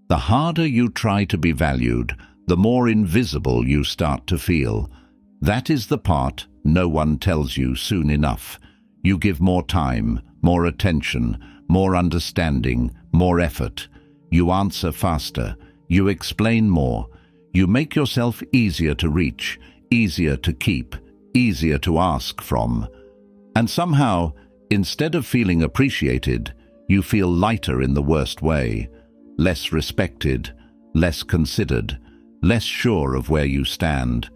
The harder you try to be valued, the more invisible you start to feel. That is the part no one tells you soon enough. You give more time, more attention, more understanding, more effort. You answer faster. You explain more. You make yourself easier to reach, easier to keep, easier to ask from. And somehow, instead of feeling appreciated, you feel lighter in the worst way, less respected, less considered, less sure of where you stand.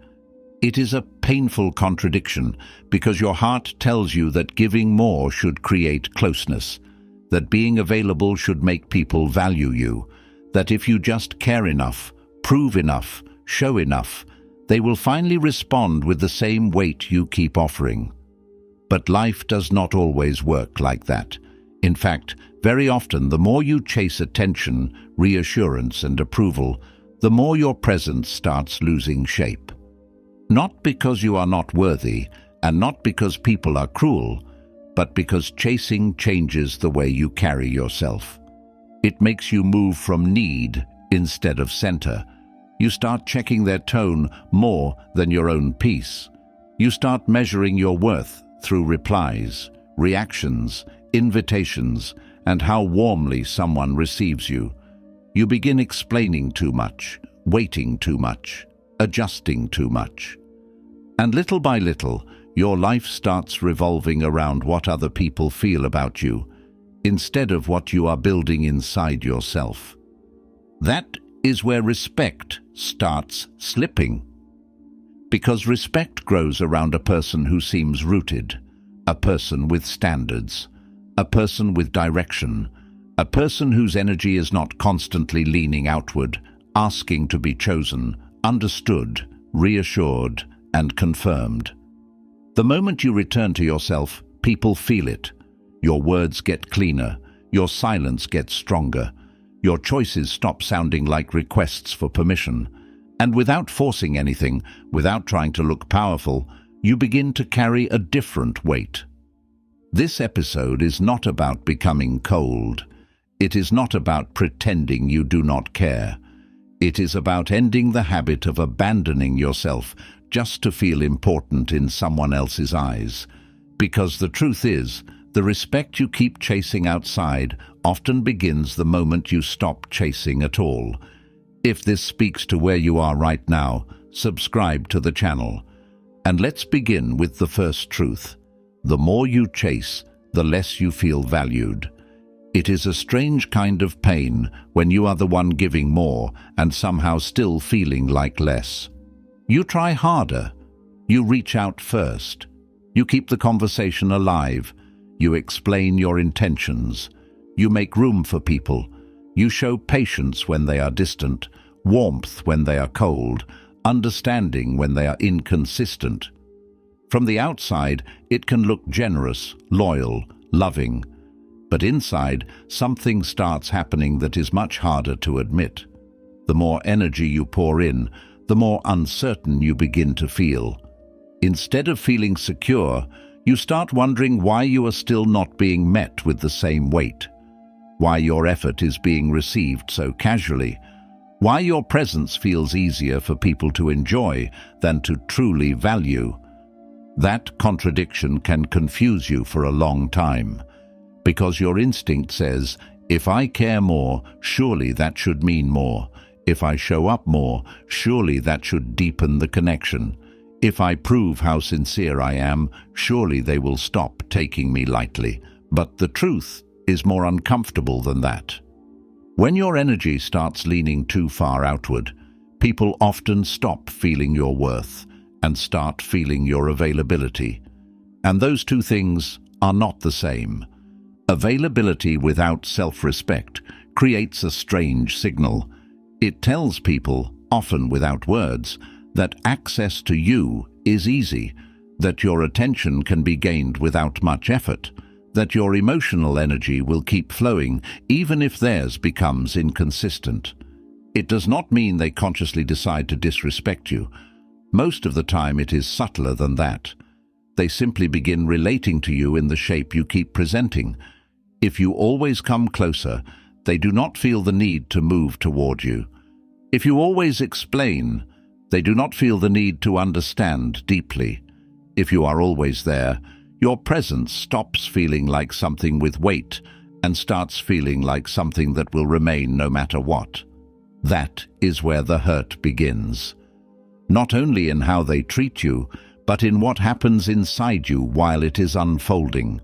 It is a painful contradiction because your heart tells you that giving more should create closeness, that being available should make people value you, that if you just care enough, prove enough, show enough, they will finally respond with the same weight you keep offering. But life does not always work like that. In fact, very often the more you chase attention, reassurance and approval, the more your presence starts losing shape. Not because you are not worthy, and not because people are cruel, but because chasing changes the way you carry yourself. It makes you move from need instead of center. You start checking their tone more than your own peace. You start measuring your worth through replies, reactions, invitations, and how warmly someone receives you. You begin explaining too much, waiting too much, adjusting too much. And little by little, your life starts revolving around what other people feel about you, instead of what you are building inside yourself. That is where respect starts slipping. Because respect grows around a person who seems rooted, a person with standards, a person with direction, a person whose energy is not constantly leaning outward, asking to be chosen, understood, reassured, and confirmed. The moment you return to yourself, people feel it. Your words get cleaner, your silence gets stronger, your choices stop sounding like requests for permission, and without forcing anything, without trying to look powerful, you begin to carry a different weight. This episode is not about becoming cold. It is not about pretending you do not care. It is about ending the habit of abandoning yourself just to feel important in someone else's eyes. Because the truth is, the respect you keep chasing outside often begins the moment you stop chasing at all. If this speaks to where you are right now, subscribe to the channel. And let's begin with the first truth. The more you chase, the less you feel valued. It is a strange kind of pain when you are the one giving more and somehow still feeling like less. You try harder. You reach out first. You keep the conversation alive. You explain your intentions. You make room for people. You show patience when they are distant, warmth when they are cold, understanding when they are inconsistent. From the outside, it can look generous, loyal, loving. But inside, something starts happening that is much harder to admit. The more energy you pour in, the more uncertain you begin to feel. Instead of feeling secure, you start wondering why you are still not being met with the same weight, why your effort is being received so casually, why your presence feels easier for people to enjoy than to truly value. That contradiction can confuse you for a long time, because your instinct says, if I care more, surely that should mean more. If I show up more, surely that should deepen the connection. If I prove how sincere I am, surely they will stop taking me lightly. But the truth is more uncomfortable than that. When your energy starts leaning too far outward, people often stop feeling your worth and start feeling your availability. And those two things are not the same. Availability without self-respect creates a strange signal. It tells people, often without words, that access to you is easy, that your attention can be gained without much effort, that your emotional energy will keep flowing even if theirs becomes inconsistent. It does not mean they consciously decide to disrespect you. Most of the time it is subtler than that. They simply begin relating to you in the shape you keep presenting. If you always come closer, they do not feel the need to move toward you. If you always explain, they do not feel the need to understand deeply. If you are always there, your presence stops feeling like something with weight and starts feeling like something that will remain no matter what. That is where the hurt begins. Not only in how they treat you, but in what happens inside you while it is unfolding.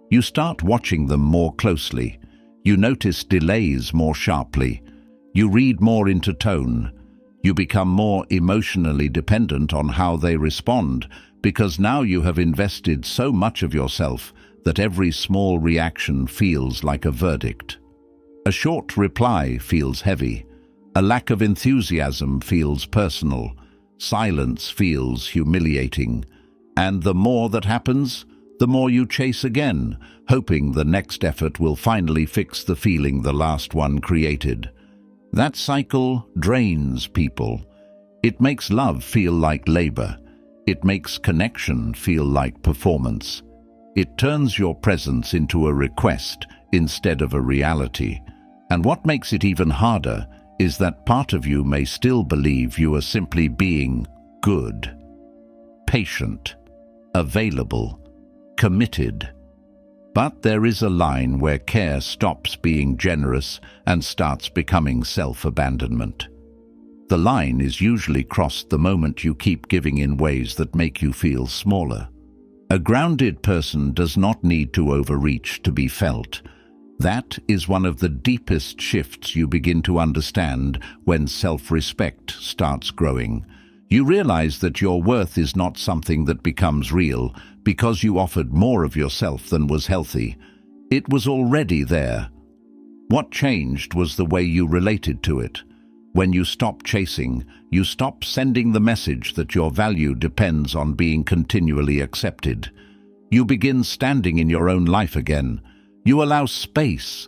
You start watching them more closely. You notice delays more sharply. You read more into tone. You become more emotionally dependent on how they respond, because now you have invested so much of yourself that every small reaction feels like a verdict. A short reply feels heavy. A lack of enthusiasm feels personal. Silence feels humiliating. And the more that happens, the more you chase again, hoping the next effort will finally fix the feeling the last one created. That cycle drains people. It makes love feel like labor. It makes connection feel like performance. It turns your presence into a request instead of a reality. And what makes it even harder is that part of you may still believe you are simply being good, patient, available, committed. But there is a line where care stops being generous and starts becoming self-abandonment. The line is usually crossed the moment you keep giving in ways that make you feel smaller. A grounded person does not need to overreach to be felt. That is one of the deepest shifts you begin to understand when self-respect starts growing. You realize that your worth is not something that becomes real because you offered more of yourself than was healthy. It was already there. What changed was the way you related to it. When you stop chasing, you stop sending the message that your value depends on being continually accepted. You begin standing in your own life again. You allow space.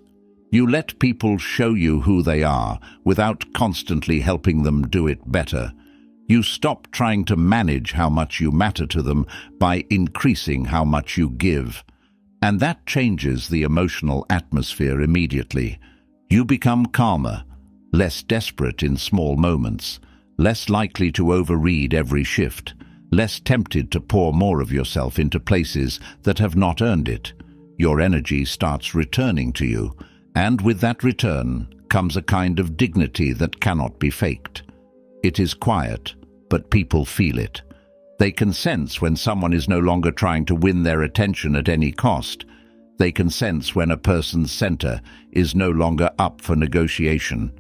You let people show you who they are without constantly helping them do it better. You stop trying to manage how much you matter to them by increasing how much you give. And that changes the emotional atmosphere immediately. You become calmer, less desperate in small moments, less likely to overread every shift, less tempted to pour more of yourself into places that have not earned it. Your energy starts returning to you, and with that return comes a kind of dignity that cannot be faked. It is quiet, but people feel it. They can sense when someone is no longer trying to win their attention at any cost. They can sense when a person's center is no longer up for negotiation.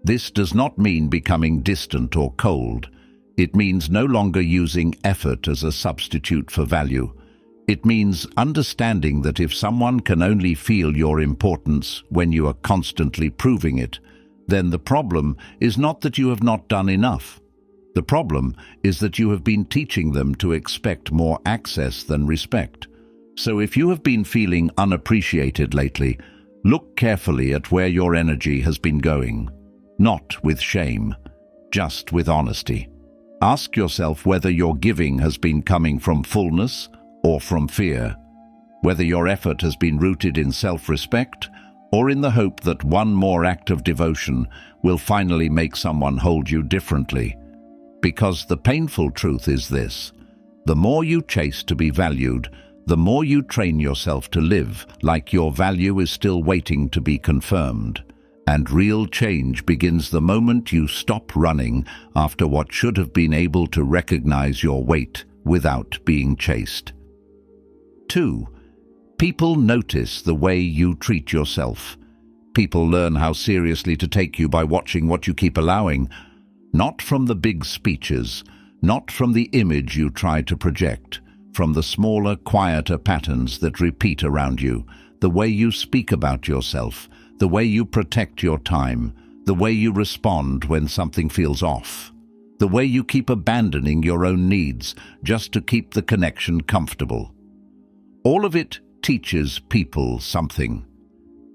This does not mean becoming distant or cold. It means no longer using effort as a substitute for value. It means understanding that if someone can only feel your importance when you are constantly proving it, then the problem is not that you have not done enough. The problem is that you have been teaching them to expect more access than respect. So if you have been feeling unappreciated lately, look carefully at where your energy has been going. Not with shame, just with honesty. Ask yourself whether your giving has been coming from fullness or from fear, whether your effort has been rooted in self-respect or in the hope that one more act of devotion will finally make someone hold you differently. Because the painful truth is this: the more you chase to be valued, the more you train yourself to live like your value is still waiting to be confirmed. And real change begins the moment you stop running after what should have been able to recognize your weight without being chased. 2. People notice the way you treat yourself. People learn how seriously to take you by watching what you keep allowing. Not from the big speeches, not from the image you try to project, from the smaller, quieter patterns that repeat around you, the way you speak about yourself, the way you protect your time, the way you respond when something feels off, the way you keep abandoning your own needs just to keep the connection comfortable. All of it teaches people something.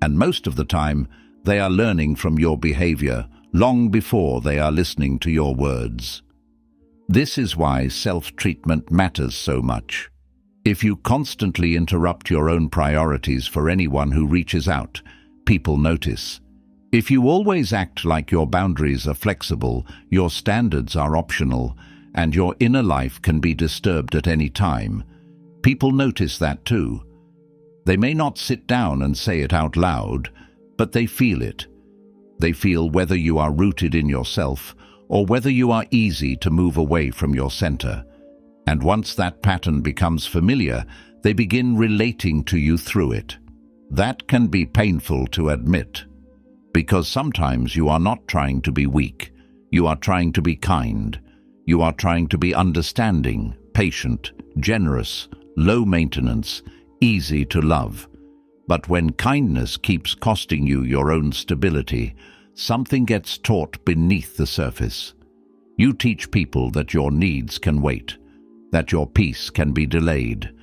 And most of the time, they are learning from your behavior long before they are listening to your words. This is why self-treatment matters so much. If you constantly interrupt your own priorities for anyone who reaches out, people notice. If you always act like your boundaries are flexible, your standards are optional, and your inner life can be disturbed at any time, people notice that too. They may not sit down and say it out loud, but they feel it. They feel whether you are rooted in yourself or whether you are easy to move away from your center. And once that pattern becomes familiar, they begin relating to you through it. That can be painful to admit, because sometimes you are not trying to be weak. You are trying to be kind. You are trying to be understanding, patient, generous, low maintenance, easy to love. But when kindness keeps costing you your own stability, something gets taught beneath the surface. You teach people that your needs can wait, that your peace can be delayed,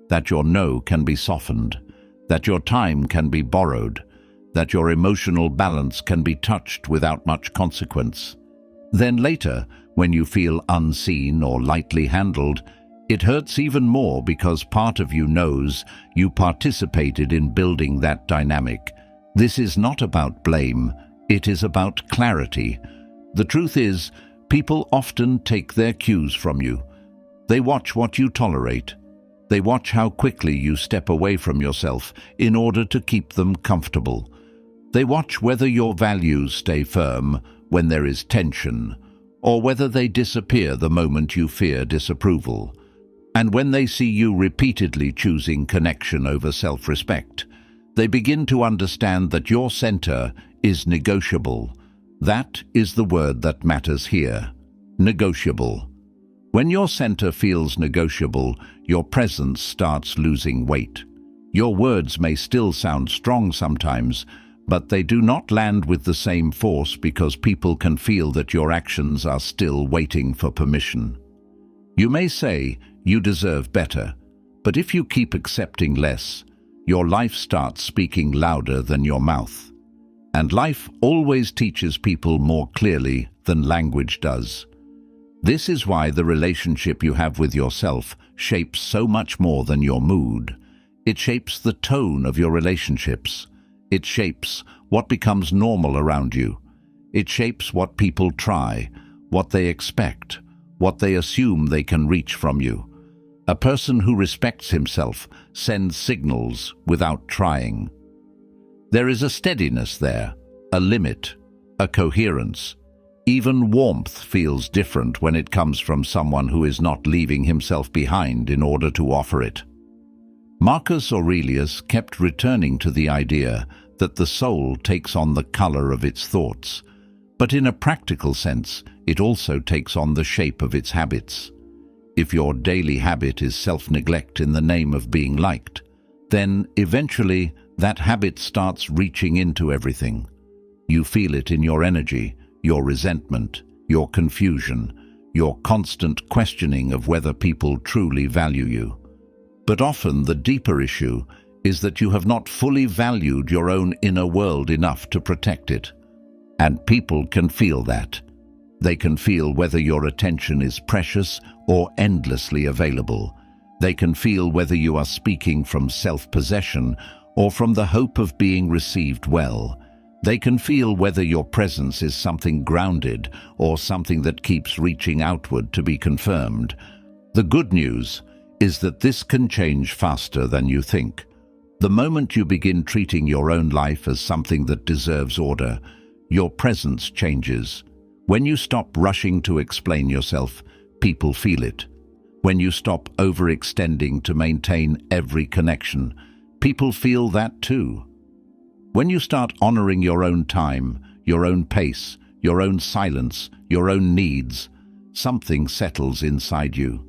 that your no can be softened, that your time can be borrowed, that your emotional balance can be touched without much consequence. Then later, when you feel unseen or lightly handled, it hurts even more because part of you knows you participated in building that dynamic. This is not about blame, it is about clarity. The truth is, people often take their cues from you. They watch what you tolerate. They watch how quickly you step away from yourself in order to keep them comfortable. They watch whether your values stay firm when there is tension, or whether they disappear the moment you fear disapproval. And when they see you repeatedly choosing connection over self-respect, they begin to understand that your center is negotiable. That is the word that matters here. Negotiable. When your center feels negotiable, your presence starts losing weight. Your words may still sound strong sometimes, but they do not land with the same force because people can feel that your actions are still waiting for permission. You may say, "You deserve better," but if you keep accepting less, your life starts speaking louder than your mouth. And life always teaches people more clearly than language does. This is why the relationship you have with yourself shapes so much more than your mood. It shapes the tone of your relationships. It shapes what becomes normal around you. It shapes what people try, what they expect, what they assume they can reach from you. A person who respects himself sends signals without trying. There is a steadiness there, a limit, a coherence. Even warmth feels different when it comes from someone who is not leaving himself behind in order to offer it. Marcus Aurelius kept returning to the idea that the soul takes on the color of its thoughts, but in a practical sense, it also takes on the shape of its habits. If your daily habit is self-neglect in the name of being liked, then eventually that habit starts reaching into everything. You feel it in your energy, your resentment, your confusion, your constant questioning of whether people truly value you. But often the deeper issue is that you have not fully valued your own inner world enough to protect it. And people can feel that. They can feel whether your attention is precious or endlessly available. They can feel whether you are speaking from self-possession or from the hope of being received well. They can feel whether your presence is something grounded or something that keeps reaching outward to be confirmed. The good news is that this can change faster than you think. The moment you begin treating your own life as something that deserves order, your presence changes. When you stop rushing to explain yourself, people feel it. When you stop overextending to maintain every connection, people feel that too. When you start honoring your own time, your own pace, your own silence, your own needs, something settles inside you.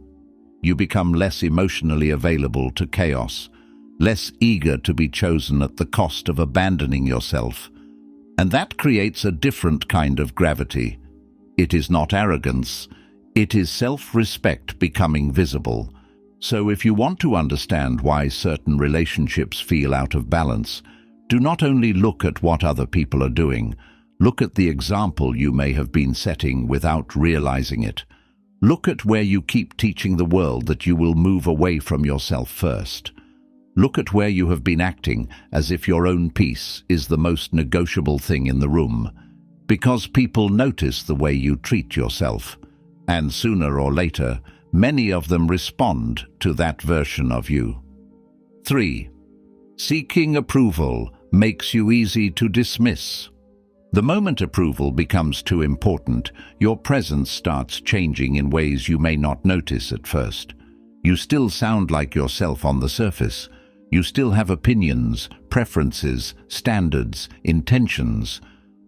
You become less emotionally available to chaos, less eager to be chosen at the cost of abandoning yourself. And that creates a different kind of gravity. It is not arrogance, it is self-respect becoming visible. So if you want to understand why certain relationships feel out of balance, do not only look at what other people are doing, look at the example you may have been setting without realizing it. Look at where you keep teaching the world that you will move away from yourself first. Look at where you have been acting as if your own peace is the most negotiable thing in the room, because people notice the way you treat yourself, and sooner or later, many of them respond to that version of you. 3. Seeking approval makes you easy to dismiss. The moment approval becomes too important, your presence starts changing in ways you may not notice at first. You still sound like yourself on the surface. You still have opinions, preferences, standards, intentions.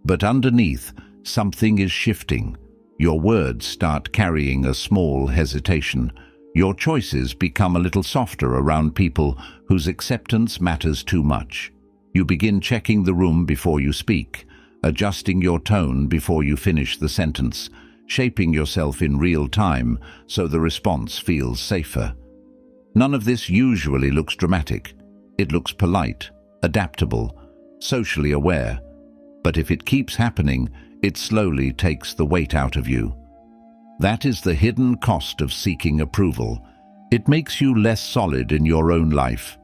But underneath, something is shifting. Your words start carrying a small hesitation. Your choices become a little softer around people whose acceptance matters too much. You begin checking the room before you speak, adjusting your tone before you finish the sentence, shaping yourself in real time so the response feels safer. None of this usually looks dramatic. It looks polite, adaptable, socially aware. But if it keeps happening, it slowly takes the weight out of you. That is the hidden cost of seeking approval. It makes you less solid in your own life.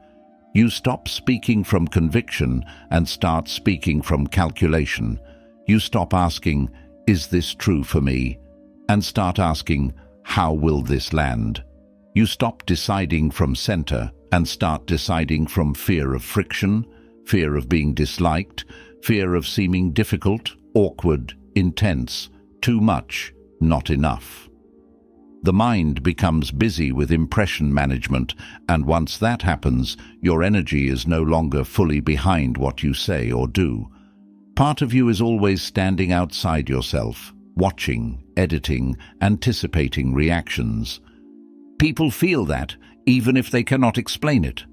You stop speaking from conviction and start speaking from calculation. You stop asking, "Is this true for me?" and start asking, "How will this land?" You stop deciding from center and start deciding from fear of friction, fear of being disliked, fear of seeming difficult, awkward, intense, too much, not enough. The mind becomes busy with impression management, and once that happens, your energy is no longer fully behind what you say or do. Part of you is always standing outside yourself, watching, editing, anticipating reactions. People feel that, even if they cannot explain it.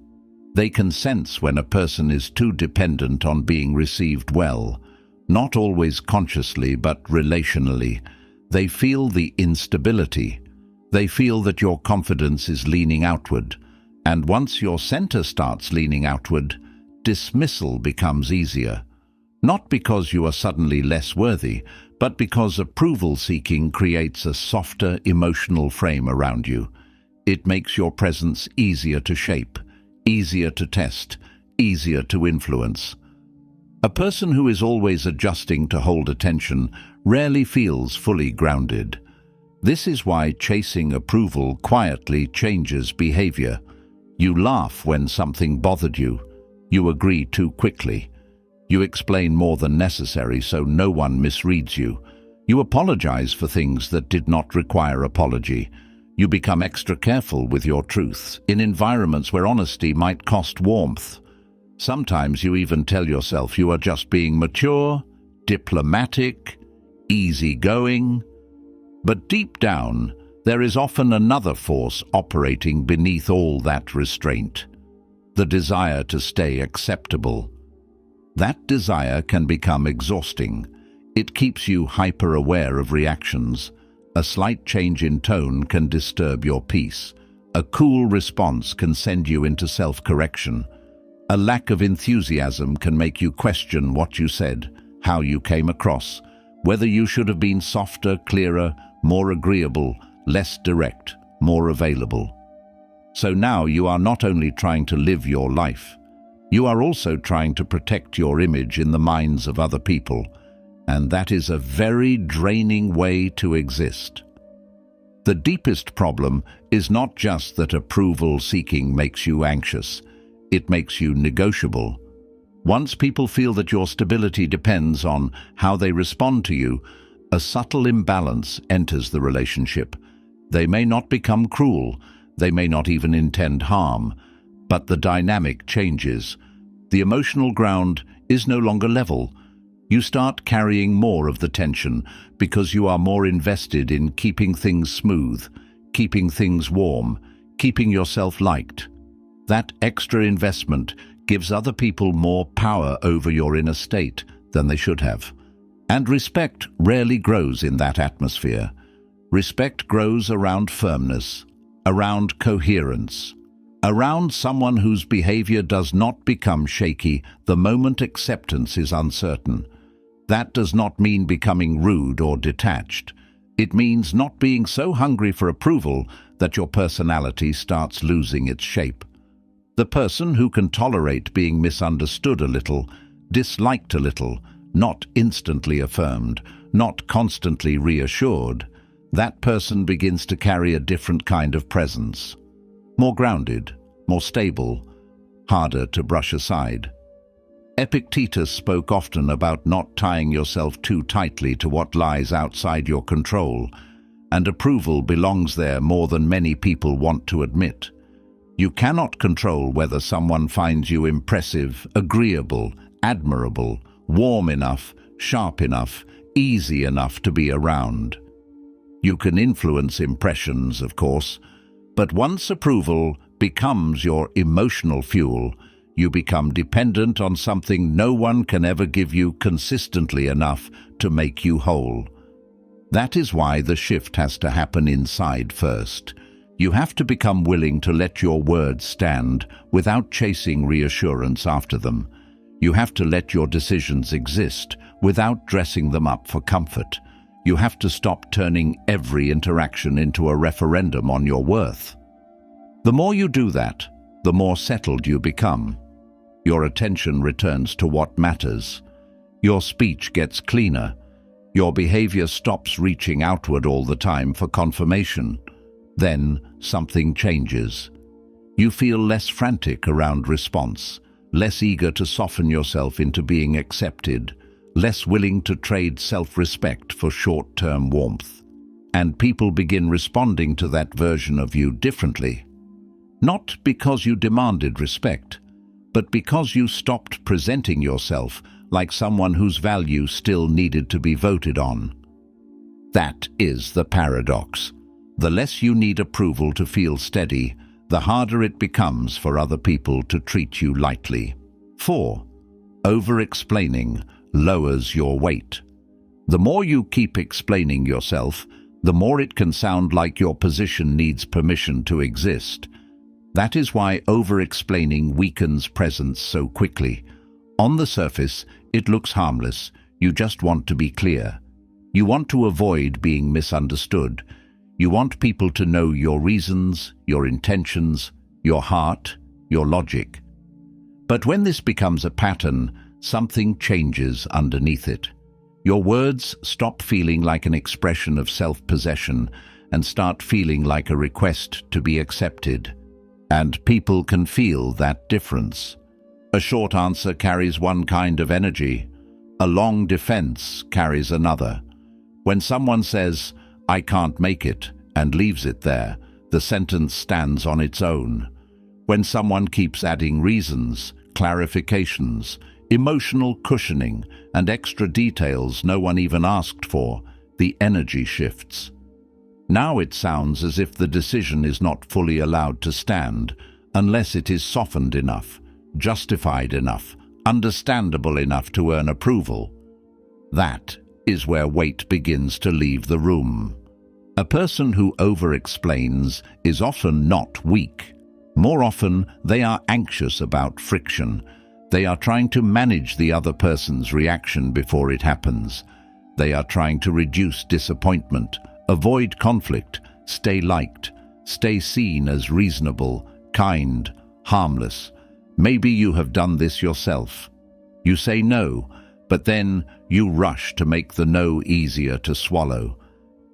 They can sense when a person is too dependent on being received well, not always consciously but relationally. They feel the instability. They feel that your confidence is leaning outward, and once your center starts leaning outward, dismissal becomes easier. Not because you are suddenly less worthy, but because approval-seeking creates a softer emotional frame around you. It makes your presence easier to shape, easier to test, easier to influence. A person who is always adjusting to hold attention rarely feels fully grounded. This is why chasing approval quietly changes behavior. You laugh when something bothered you. You agree too quickly. You explain more than necessary so no one misreads you. You apologize for things that did not require apology. You become extra careful with your truths in environments where honesty might cost warmth. Sometimes you even tell yourself you are just being mature, diplomatic, easygoing. But deep down, there is often another force operating beneath all that restraint: the desire to stay acceptable. That desire can become exhausting. It keeps you hyper-aware of reactions. A slight change in tone can disturb your peace. A cool response can send you into self-correction. A lack of enthusiasm can make you question what you said, how you came across, whether you should have been softer, clearer, more agreeable, less direct, more available. So now you are not only trying to live your life, you are also trying to protect your image in the minds of other people, and that is a very draining way to exist. The deepest problem is not just that approval-seeking makes you anxious, it makes you negotiable. Once people feel that your stability depends on how they respond to you, a subtle imbalance enters the relationship. They may not become cruel, they may not even intend harm, but the dynamic changes. The emotional ground is no longer level. You start carrying more of the tension because you are more invested in keeping things smooth, keeping things warm, keeping yourself liked. That extra investment gives other people more power over your inner state than they should have. And respect rarely grows in that atmosphere. Respect grows around firmness, around coherence, around someone whose behavior does not become shaky the moment acceptance is uncertain. That does not mean becoming rude or detached. It means not being so hungry for approval that your personality starts losing its shape. The person who can tolerate being misunderstood a little, disliked a little, not instantly affirmed, not constantly reassured, that person begins to carry a different kind of presence. More grounded, more stable, harder to brush aside. Epictetus spoke often about not tying yourself too tightly to what lies outside your control, and approval belongs there more than many people want to admit. You cannot control whether someone finds you impressive, agreeable, admirable, warm enough, sharp enough, easy enough to be around. You can influence impressions, of course, but once approval becomes your emotional fuel, you become dependent on something no one can ever give you consistently enough to make you whole. That is why the shift has to happen inside first. You have to become willing to let your words stand without chasing reassurance after them. You have to let your decisions exist without dressing them up for comfort. You have to stop turning every interaction into a referendum on your worth. The more you do that, the more settled you become. Your attention returns to what matters. Your speech gets cleaner. Your behavior stops reaching outward all the time for confirmation. Then something changes. You feel less frantic around response, less eager to soften yourself into being accepted, less willing to trade self-respect for short-term warmth. And people begin responding to that version of you differently. Not because you demanded respect, but because you stopped presenting yourself like someone whose value still needed to be voted on. That is the paradox. The less you need approval to feel steady, the harder it becomes for other people to treat you lightly. 4. Overexplaining lowers your weight. The more you keep explaining yourself, the more it can sound like your position needs permission to exist. That is why overexplaining weakens presence so quickly. On the surface, it looks harmless. You just want to be clear. You want to avoid being misunderstood. You want people to know your reasons, your intentions, your heart, your logic. But when this becomes a pattern, something changes underneath it. Your words stop feeling like an expression of self-possession and start feeling like a request to be accepted. And people can feel that difference. A short answer carries one kind of energy. A long defense carries another. When someone says, "I can't make it," and leaves it there, the sentence stands on its own. When someone keeps adding reasons, clarifications, emotional cushioning, and extra details no one even asked for, the energy shifts. Now it sounds as if the decision is not fully allowed to stand unless it is softened enough, justified enough, understandable enough to earn approval. That is where weight begins to leave the room. A person who over-explains is often not weak. More often, they are anxious about friction. They are trying to manage the other person's reaction before it happens. They are trying to reduce disappointment, avoid conflict, stay liked, stay seen as reasonable, kind, harmless. Maybe you have done this yourself. You say no, but then you rush to make the no easier to swallow.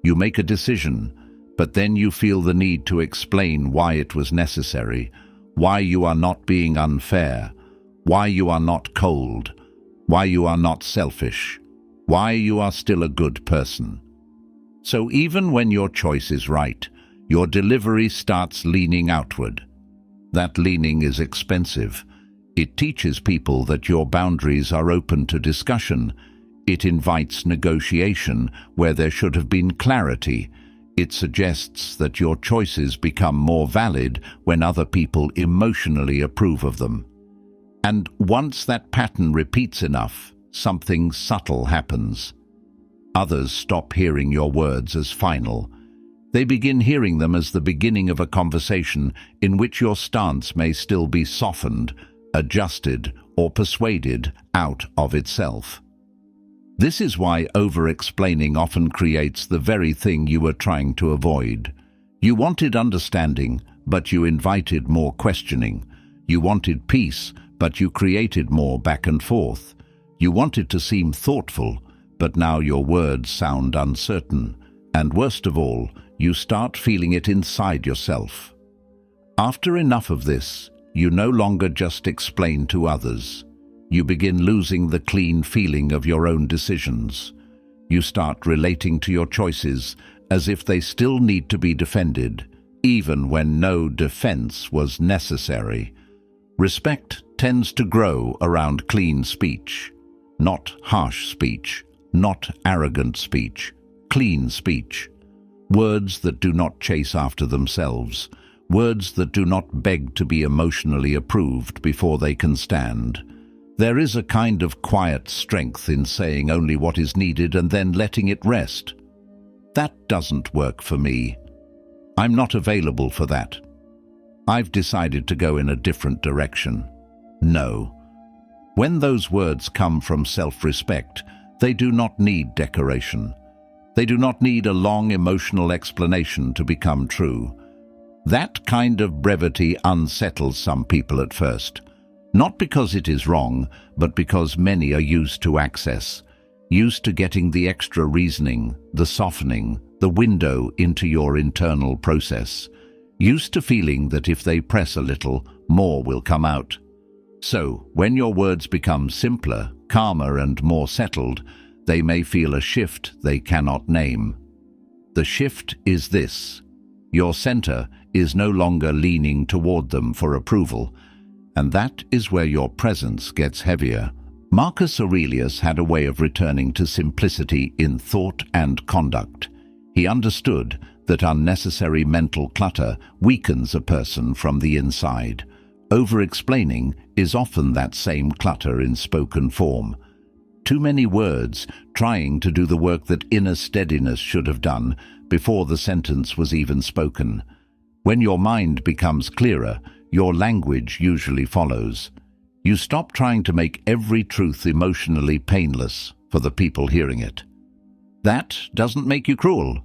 You make a decision, but then you feel the need to explain why it was necessary, why you are not being unfair, why you are not cold, why you are not selfish, why you are still a good person. So even when your choice is right, your delivery starts leaning outward. That leaning is expensive. It teaches people that your boundaries are open to discussion. It invites negotiation where there should have been clarity. It suggests that your choices become more valid when other people emotionally approve of them. And once that pattern repeats enough, something subtle happens. Others stop hearing your words as final. They begin hearing them as the beginning of a conversation in which your stance may still be softened, adjusted, or persuaded out of itself. This is why over-explaining often creates the very thing you were trying to avoid. You wanted understanding, but you invited more questioning. You wanted peace, but you created more back and forth. You wanted to seem thoughtful, but now your words sound uncertain. And worst of all, you start feeling it inside yourself. After enough of this, you no longer just explain to others. You begin losing the clean feeling of your own decisions. You start relating to your choices as if they still need to be defended, even when no defense was necessary. Respect tends to grow around clean speech. Not harsh speech, not arrogant speech, clean speech. Words that do not chase after themselves, words that do not beg to be emotionally approved before they can stand. There is a kind of quiet strength in saying only what is needed and then letting it rest. That doesn't work for me. I'm not available for that. I've decided to go in a different direction. No. When those words come from self-respect, they do not need decoration. They do not need a long emotional explanation to become true. That kind of brevity unsettles some people at first. Not because it is wrong, but because many are used to access, used to getting the extra reasoning, the softening, the window into your internal process, used to feeling that if they press a little, more will come out. So, when your words become simpler, calmer and more settled, they may feel a shift they cannot name. The shift is this. Your center is no longer leaning toward them for approval, and that is where your presence gets heavier. Marcus Aurelius had a way of returning to simplicity in thought and conduct. He understood that unnecessary mental clutter weakens a person from the inside. Overexplaining is often that same clutter in spoken form. Too many words trying to do the work that inner steadiness should have done before the sentence was even spoken. When your mind becomes clearer, your language usually follows. You stop trying to make every truth emotionally painless for the people hearing it. That doesn't make you cruel.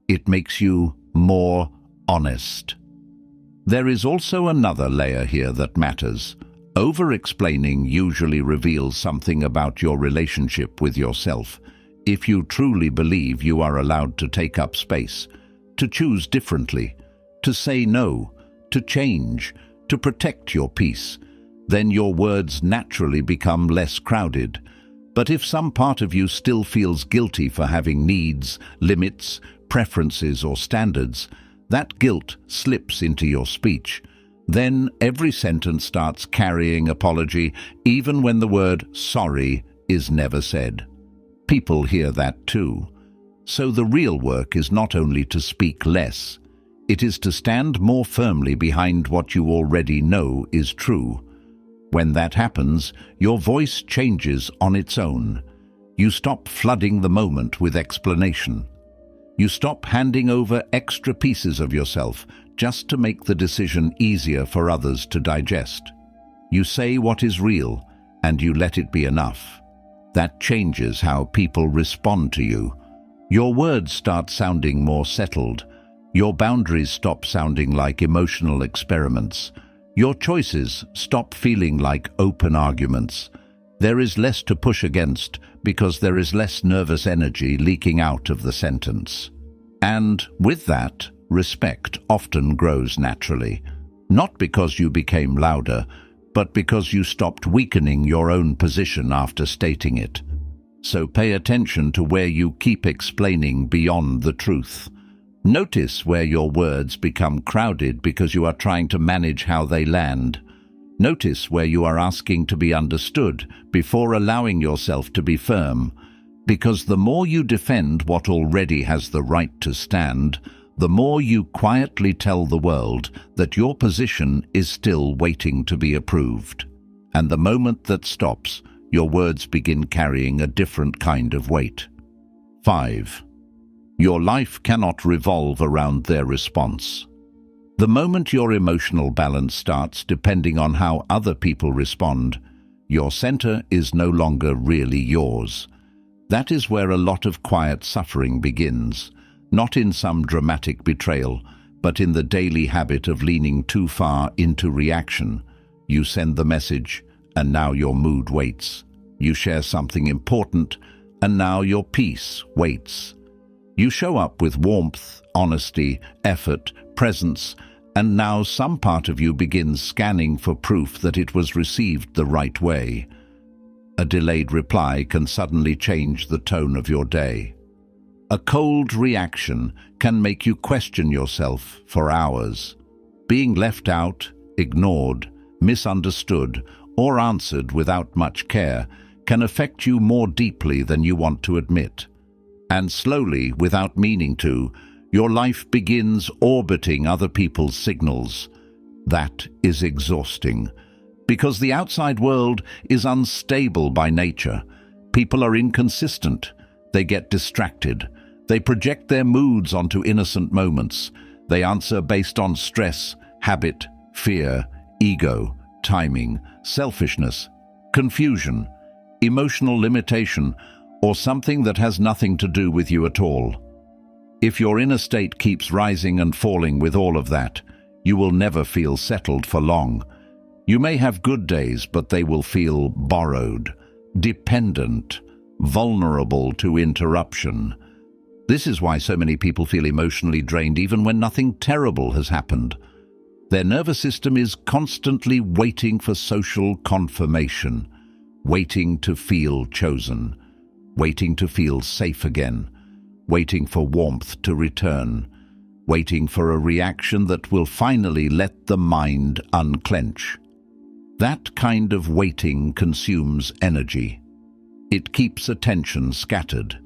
It makes you more honest. There is also another layer here that matters. Over-explaining usually reveals something about your relationship with yourself. If you truly believe you are allowed to take up space, to choose differently, to say no, to change, to protect your peace, then your words naturally become less crowded. But if some part of you still feels guilty for having needs, limits, preferences or standards, that guilt slips into your speech. Then every sentence starts carrying apology, even when the word sorry is never said. People hear that too. So the real work is not only to speak less, it is to stand more firmly behind what you already know is true. When that happens, your voice changes on its own. You stop flooding the moment with explanation. You stop handing over extra pieces of yourself just to make the decision easier for others to digest. You say what is real, and you let it be enough. That changes how people respond to you. Your words start sounding more settled. Your boundaries stop sounding like emotional experiments. Your choices stop feeling like open arguments. There is less to push against because there is less nervous energy leaking out of the sentence. And with that, respect often grows naturally, not because you became louder, but because you stopped weakening your own position after stating it. So pay attention to where you keep explaining beyond the truth. Notice where your words become crowded because you are trying to manage how they land. Notice where you are asking to be understood before allowing yourself to be firm. Because the more you defend what already has the right to stand, the more you quietly tell the world that your position is still waiting to be approved. And the moment that stops, your words begin carrying a different kind of weight. 5. Your life cannot revolve around their response. The moment your emotional balance starts depending on how other people respond, your center is no longer really yours. That is where a lot of quiet suffering begins, not in some dramatic betrayal, but in the daily habit of leaning too far into reaction, You send the message, and now your mood waits. You share something important, and now your peace waits. You show up with warmth, honesty, effort, presence, and now some part of you begins scanning for proof that it was received the right way. A delayed reply can suddenly change the tone of your day. A cold reaction can make you question yourself for hours. Being left out, ignored, misunderstood, or answered without much care can affect you more deeply than you want to admit. And slowly, without meaning to, your life begins orbiting other people's signals. That is exhausting, because the outside world is unstable by nature. People are inconsistent. They get distracted. They project their moods onto innocent moments. They answer based on stress, habit, fear, ego, timing, selfishness, confusion, emotional limitation, or something that has nothing to do with you at all. If your inner state keeps rising and falling with all of that, you will never feel settled for long. You may have good days, but they will feel borrowed, dependent, vulnerable to interruption. This is why so many people feel emotionally drained even when nothing terrible has happened. Their nervous system is constantly waiting for social confirmation, waiting to feel chosen, waiting to feel safe again, waiting for warmth to return, waiting for a reaction that will finally let the mind unclench. That kind of waiting consumes energy. It keeps attention scattered.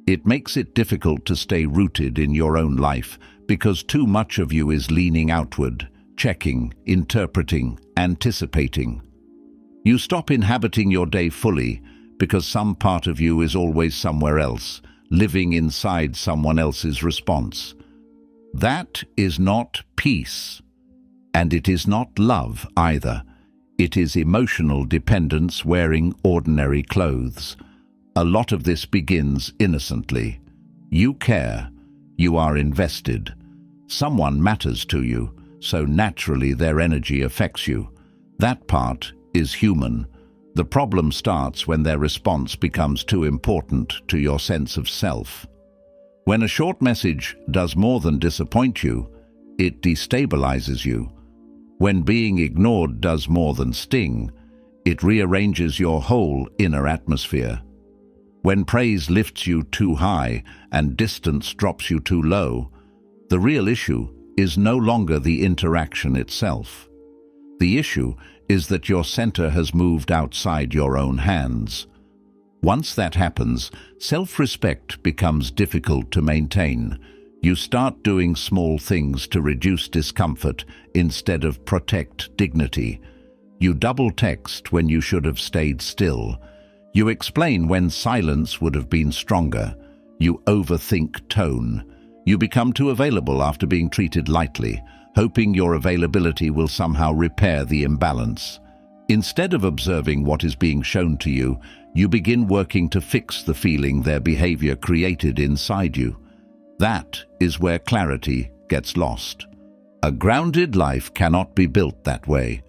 It makes it difficult to stay rooted in your own life because too much of you is leaning outward, checking, interpreting, anticipating. You stop inhabiting your day fully because some part of you is always somewhere else, living inside someone else's response. That is not peace, and it is not love either. It is emotional dependence wearing ordinary clothes. A lot of this begins innocently. You care. You are invested. Someone matters to you, so naturally their energy affects you. That part is human. The problem starts when their response becomes too important to your sense of self. When a short message does more than disappoint you, it destabilizes you. When being ignored does more than sting, it rearranges your whole inner atmosphere. When praise lifts you too high and distance drops you too low, the real issue is no longer the interaction itself. The issue is that your center has moved outside your own hands. Once that happens, self-respect becomes difficult to maintain. You start doing small things to reduce discomfort instead of protect dignity. You double text when you should have stayed still. You explain when silence would have been stronger. You overthink tone. You become too available after being treated lightly, hoping your availability will somehow repair the imbalance. Instead of observing what is being shown to you, you begin working to fix the feeling their behavior created inside you. That is where clarity gets lost. A grounded life cannot be built that way.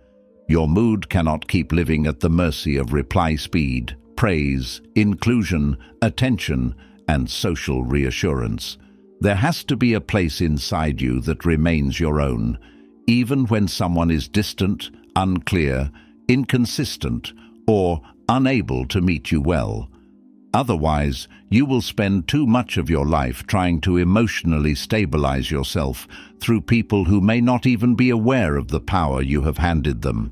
Your mood cannot keep living at the mercy of reply speed, praise, inclusion, attention, and social reassurance. There has to be a place inside you that remains your own, even when someone is distant, unclear, inconsistent, or unable to meet you well. Otherwise, you will spend too much of your life trying to emotionally stabilize yourself through people who may not even be aware of the power you have handed them.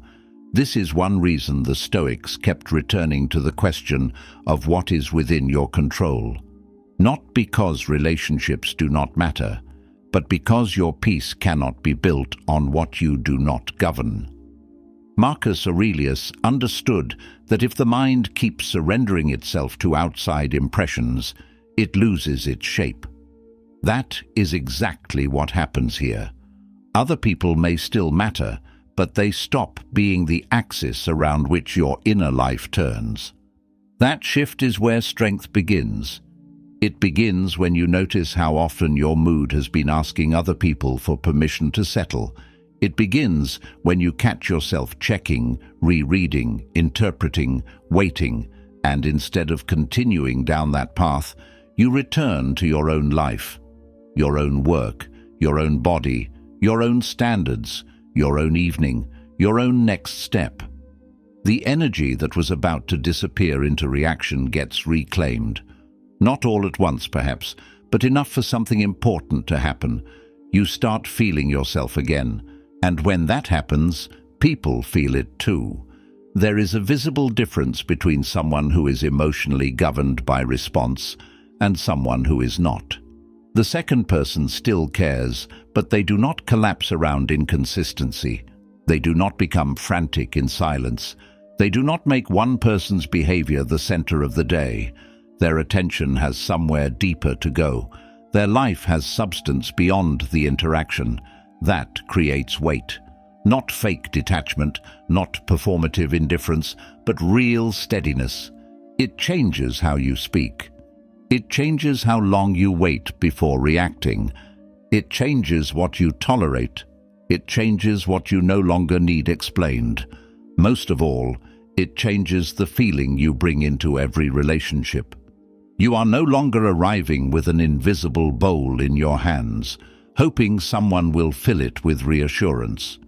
This is one reason the Stoics kept returning to the question of what is within your control. Not because relationships do not matter, but because your peace cannot be built on what you do not govern. Marcus Aurelius understood that if the mind keeps surrendering itself to outside impressions, it loses its shape. That is exactly what happens here. Other people may still matter, but they stop being the axis around which your inner life turns. That shift is where strength begins. It begins when you notice how often your mood has been asking other people for permission to settle, It begins when you catch yourself checking, rereading, interpreting, waiting, and instead of continuing down that path, you return to your own life, your own work, your own body, your own standards, your own evening, your own next step. The energy that was about to disappear into reaction gets reclaimed. Not all at once, perhaps, but enough for something important to happen. You start feeling yourself again, and when that happens, people feel it too. There is a visible difference between someone who is emotionally governed by response and someone who is not. The second person still cares, but they do not collapse around inconsistency. They do not become frantic in silence. They do not make one person's behavior the center of the day. Their attention has somewhere deeper to go. Their life has substance beyond the interaction. That creates weight. Not fake detachment, not performative indifference, but real steadiness. It changes how you speak. It changes how long you wait before reacting. It changes what you tolerate. It changes what you no longer need explained. Most of all, it changes the feeling you bring into every relationship. You are no longer arriving with an invisible bowl in your hands, hoping someone will fill it with reassurance.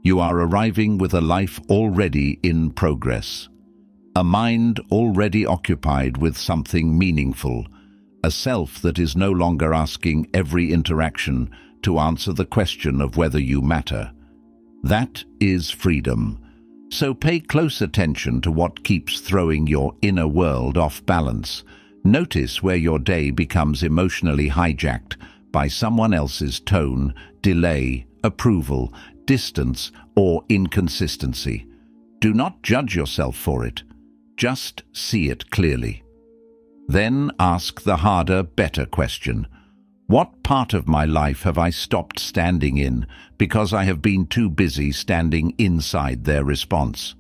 You are arriving with a life already in progress, a mind already occupied with something meaningful, a self that is no longer asking every interaction to answer the question of whether you matter. That is freedom. So pay close attention to what keeps throwing your inner world off balance. Notice where your day becomes emotionally hijacked by someone else's tone, delay, approval, distance, or inconsistency. Do not judge yourself for it. Just see it clearly. Then ask the harder, better question. What part of my life have I stopped standing in because I have been too busy standing inside their response?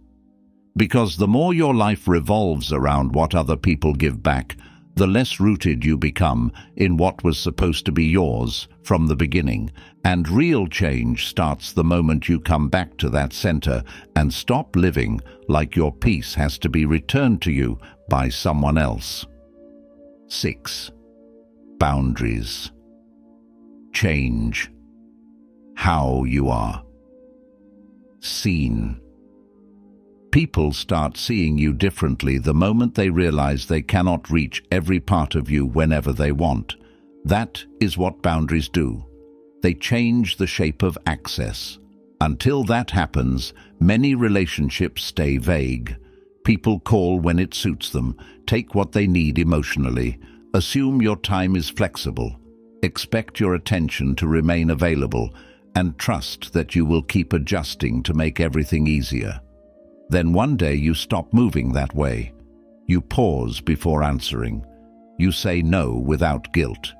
Because the more your life revolves around what other people give back, the less rooted you become in what was supposed to be yours from the beginning, and real change starts the moment you come back to that center and stop living like your peace has to be returned to you by someone else. 6. Boundaries. Change how you are seen. People start seeing you differently the moment they realize they cannot reach every part of you whenever they want. That is what boundaries do. They change the shape of access. Until that happens, many relationships stay vague. People call when it suits them, take what they need emotionally, assume your time is flexible, expect your attention to remain available, and trust that you will keep adjusting to make everything easier. Then one day you stop moving that way. You pause before answering. You say no without guilt.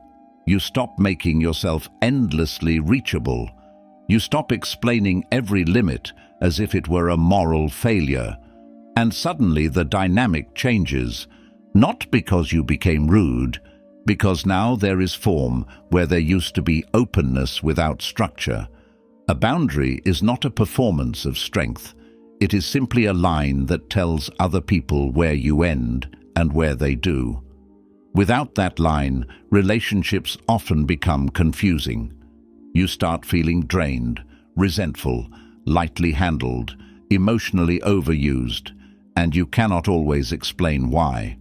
You stop making yourself endlessly reachable. You stop explaining every limit as if it were a moral failure. And suddenly the dynamic changes, not because you became rude, because now there is form where there used to be openness without structure. A boundary is not a performance of strength. It is simply a line that tells other people where you end and where they do. Without that line, relationships often become confusing. You start feeling drained, resentful, lightly handled, emotionally overused, and you cannot always explain why.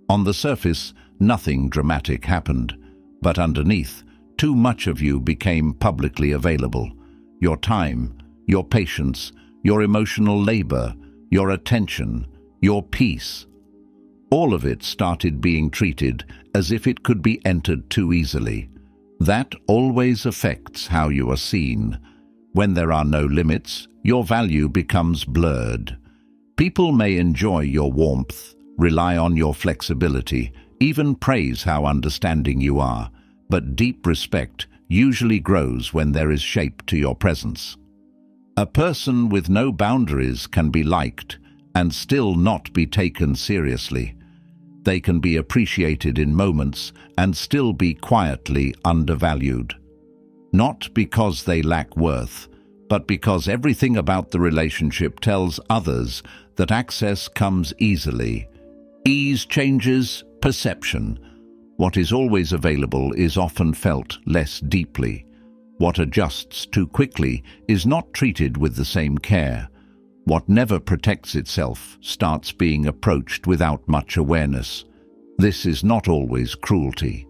On the surface, nothing dramatic happened, but underneath, too much of you became publicly available. Your time, your patience, your emotional labor, your attention, your peace. All of it started being treated as if it could be entered too easily. That always affects how you are seen. When there are no limits, your value becomes blurred. People may enjoy your warmth, rely on your flexibility, even praise how understanding you are, but deep respect usually grows when there is shape to your presence. A person with no boundaries can be liked and still not be taken seriously. They can be appreciated in moments and still be quietly undervalued. Not because they lack worth, but because everything about the relationship tells others that access comes easily. Ease changes perception. What is always available is often felt less deeply. What adjusts too quickly is not treated with the same care. What never protects itself starts being approached without much awareness. This is not always cruelty.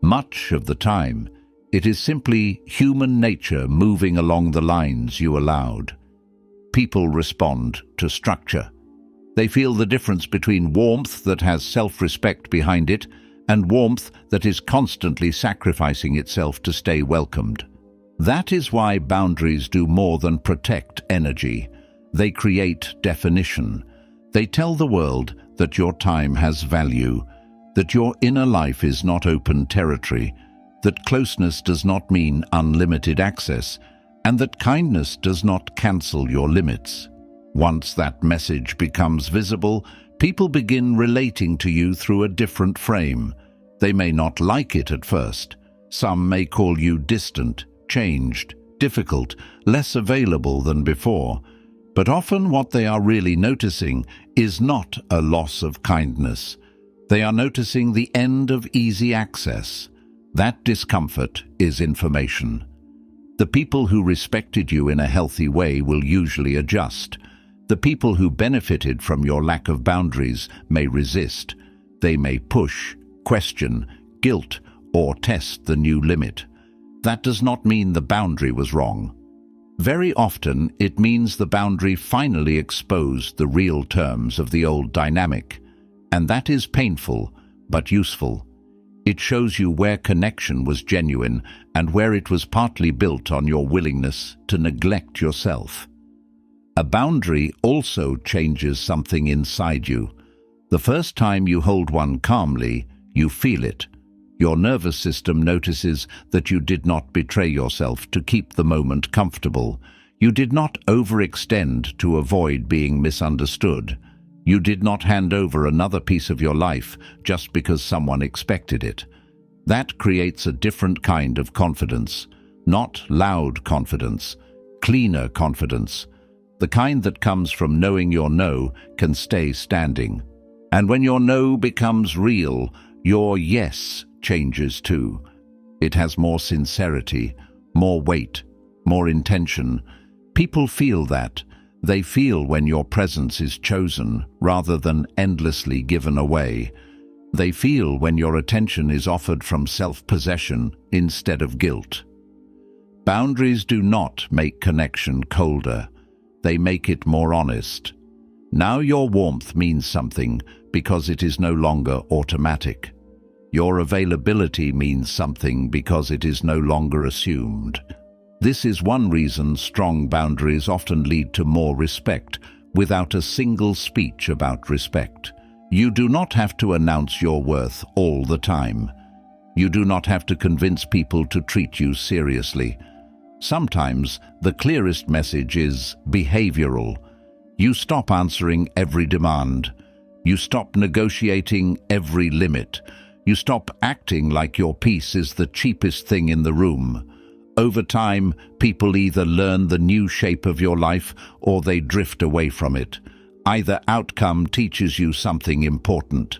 Much of the time, it is simply human nature moving along the lines you allowed. People respond to structure. They feel the difference between warmth that has self-respect behind it and warmth that is constantly sacrificing itself to stay welcomed. That is why boundaries do more than protect energy. They create definition. They tell the world that your time has value, that your inner life is not open territory, that closeness does not mean unlimited access, and that kindness does not cancel your limits. Once that message becomes visible, people begin relating to you through a different frame. They may not like it at first. Some may call you distant, changed, difficult, less available than before. But often what they are really noticing is not a loss of kindness. They are noticing the end of easy access. That discomfort is information. The people who respected you in a healthy way will usually adjust. The people who benefited from your lack of boundaries may resist. They may push, question, guilt, or test the new limit. That does not mean the boundary was wrong. Very often, it means the boundary finally exposed the real terms of the old dynamic. And that is painful, but useful. It shows you where connection was genuine and where it was partly built on your willingness to neglect yourself. A boundary also changes something inside you. The first time you hold one calmly, you feel it. Your nervous system notices that you did not betray yourself to keep the moment comfortable. You did not overextend to avoid being misunderstood. You did not hand over another piece of your life just because someone expected it. That creates a different kind of confidence. Not loud confidence, cleaner confidence. The kind that comes from knowing your no can stay standing. And when your no becomes real, your yes changes too. It has more sincerity, more weight, more intention. People feel that. They feel when your presence is chosen rather than endlessly given away. They feel when your attention is offered from self-possession instead of guilt. Boundaries do not make connection colder. They make it more honest. Now your warmth means something because it is no longer automatic. Your availability means something because it is no longer assumed. This is one reason strong boundaries often lead to more respect, without a single speech about respect. You do not have to announce your worth all the time. You do not have to convince people to treat you seriously. Sometimes the clearest message is behavioral. You stop answering every demand. You stop negotiating every limit. You stop acting like your peace is the cheapest thing in the room. Over time, people either learn the new shape of your life or they drift away from it. Either outcome teaches you something important.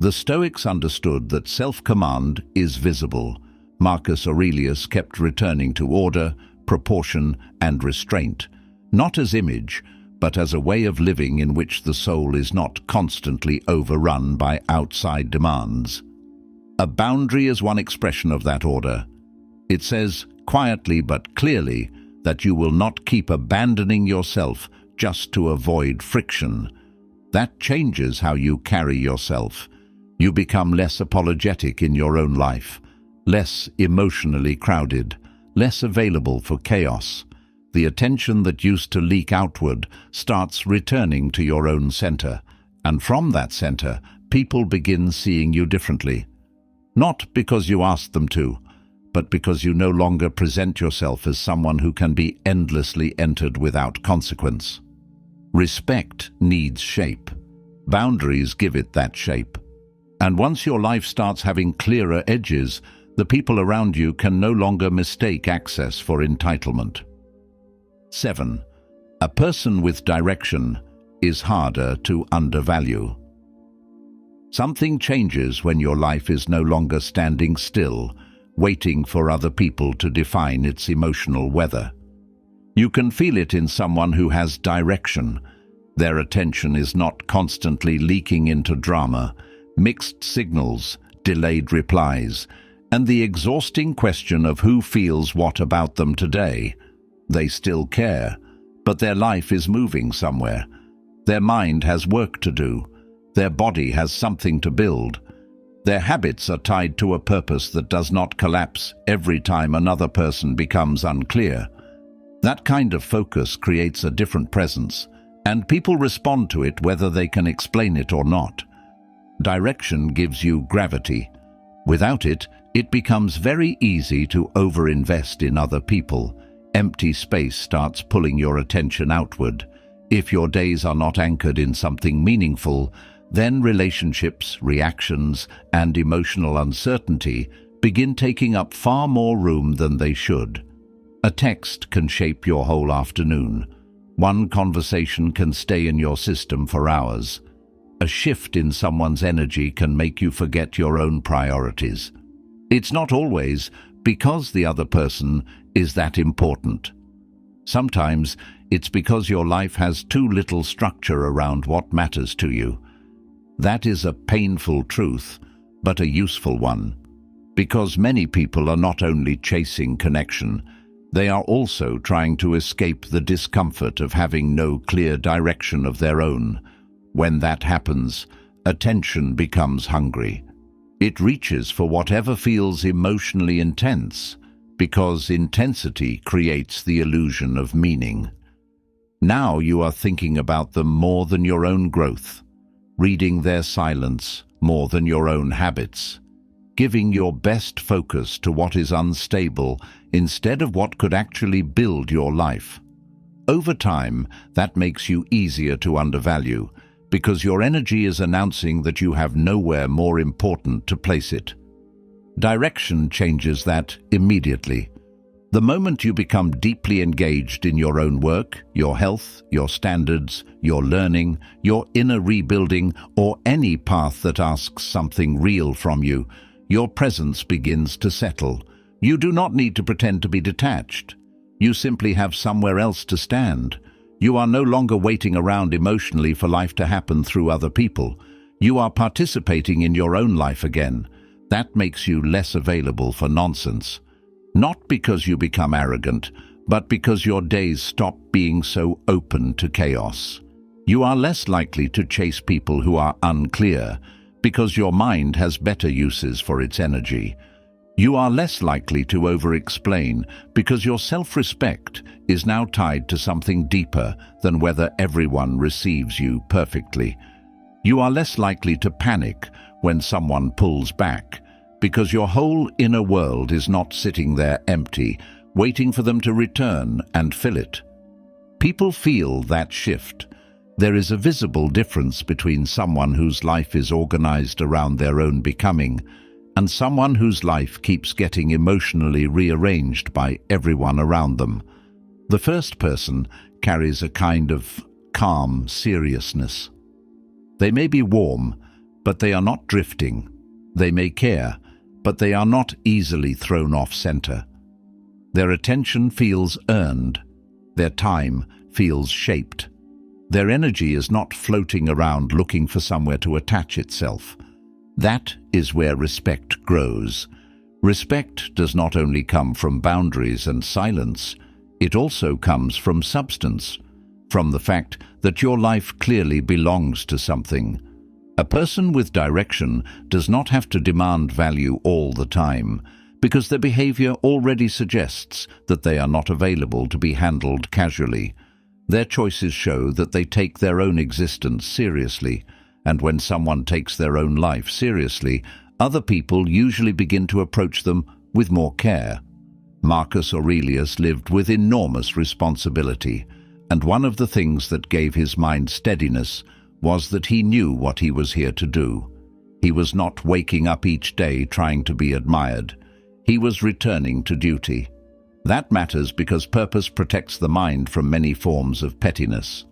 The Stoics understood that self-command is visible. Marcus Aurelius kept returning to order, proportion, and restraint, not as image, but as a way of living in which the soul is not constantly overrun by outside demands. A boundary is one expression of that order. It says, quietly but clearly, that you will not keep abandoning yourself just to avoid friction. That changes how you carry yourself. You become less apologetic in your own life, less emotionally crowded, less available for chaos. The attention that used to leak outward starts returning to your own center, and from that center, people begin seeing you differently. Not because you asked them to, but because you no longer present yourself as someone who can be endlessly entered without consequence. Respect needs shape. Boundaries give it that shape. And once your life starts having clearer edges, the people around you can no longer mistake access for entitlement. 7. A person with direction is harder to undervalue. Something changes when your life is no longer standing still, waiting for other people to define its emotional weather. You can feel it in someone who has direction. Their attention is not constantly leaking into drama, mixed signals, delayed replies, and the exhausting question of who feels what about them today. They still care, but their life is moving somewhere. Their mind has work to do. Their body has something to build. Their habits are tied to a purpose that does not collapse every time another person becomes unclear. That kind of focus creates a different presence, and people respond to it whether they can explain it or not. Direction gives you gravity. Without it, it becomes very easy to overinvest in other people. Empty space starts pulling your attention outward. If your days are not anchored in something meaningful, then relationships, reactions, and emotional uncertainty begin taking up far more room than they should. A text can shape your whole afternoon. One conversation can stay in your system for hours. A shift in someone's energy can make you forget your own priorities. It's not always because the other person is that important. Sometimes it's because your life has too little structure around what matters to you. That is a painful truth, but a useful one. Because many people are not only chasing connection, they are also trying to escape the discomfort of having no clear direction of their own. When that happens, attention becomes hungry. It reaches for whatever feels emotionally intense, because intensity creates the illusion of meaning. Now you are thinking about them more than your own growth, reading their silence more than your own habits, giving your best focus to what is unstable instead of what could actually build your life. Over time, that makes you easier to undervalue, because your energy is announcing that you have nowhere more important to place it. Direction changes that immediately. The moment you become deeply engaged in your own work, your health, your standards, your learning, your inner rebuilding, or any path that asks something real from you, your presence begins to settle. You do not need to pretend to be detached. You simply have somewhere else to stand. You are no longer waiting around emotionally for life to happen through other people. You are participating in your own life again. That makes you less available for nonsense. Not because you become arrogant, but because your days stop being so open to chaos. You are less likely to chase people who are unclear, because your mind has better uses for its energy. You are less likely to overexplain, because your self-respect is now tied to something deeper than whether everyone receives you perfectly. You are less likely to panic when someone pulls back, because your whole inner world is not sitting there empty, waiting for them to return and fill it. People feel that shift. There is a visible difference between someone whose life is organized around their own becoming and someone whose life keeps getting emotionally rearranged by everyone around them. The first person carries a kind of calm seriousness. They may be warm, but they are not drifting. They may care, but they are not easily thrown off center. Their attention feels earned. Their time feels shaped. Their energy is not floating around looking for somewhere to attach itself. That is where respect grows. Respect does not only come from boundaries and silence, it also comes from substance, from the fact that your life clearly belongs to something. A person with direction does not have to demand value all the time, because their behavior already suggests that they are not available to be handled casually. Their choices show that they take their own existence seriously, and when someone takes their own life seriously, other people usually begin to approach them with more care. Marcus Aurelius lived with enormous responsibility, and one of the things that gave his mind steadiness was that he knew what he was here to do. He was not waking up each day trying to be admired. He was returning to duty. That matters because purpose protects the mind from many forms of pettiness.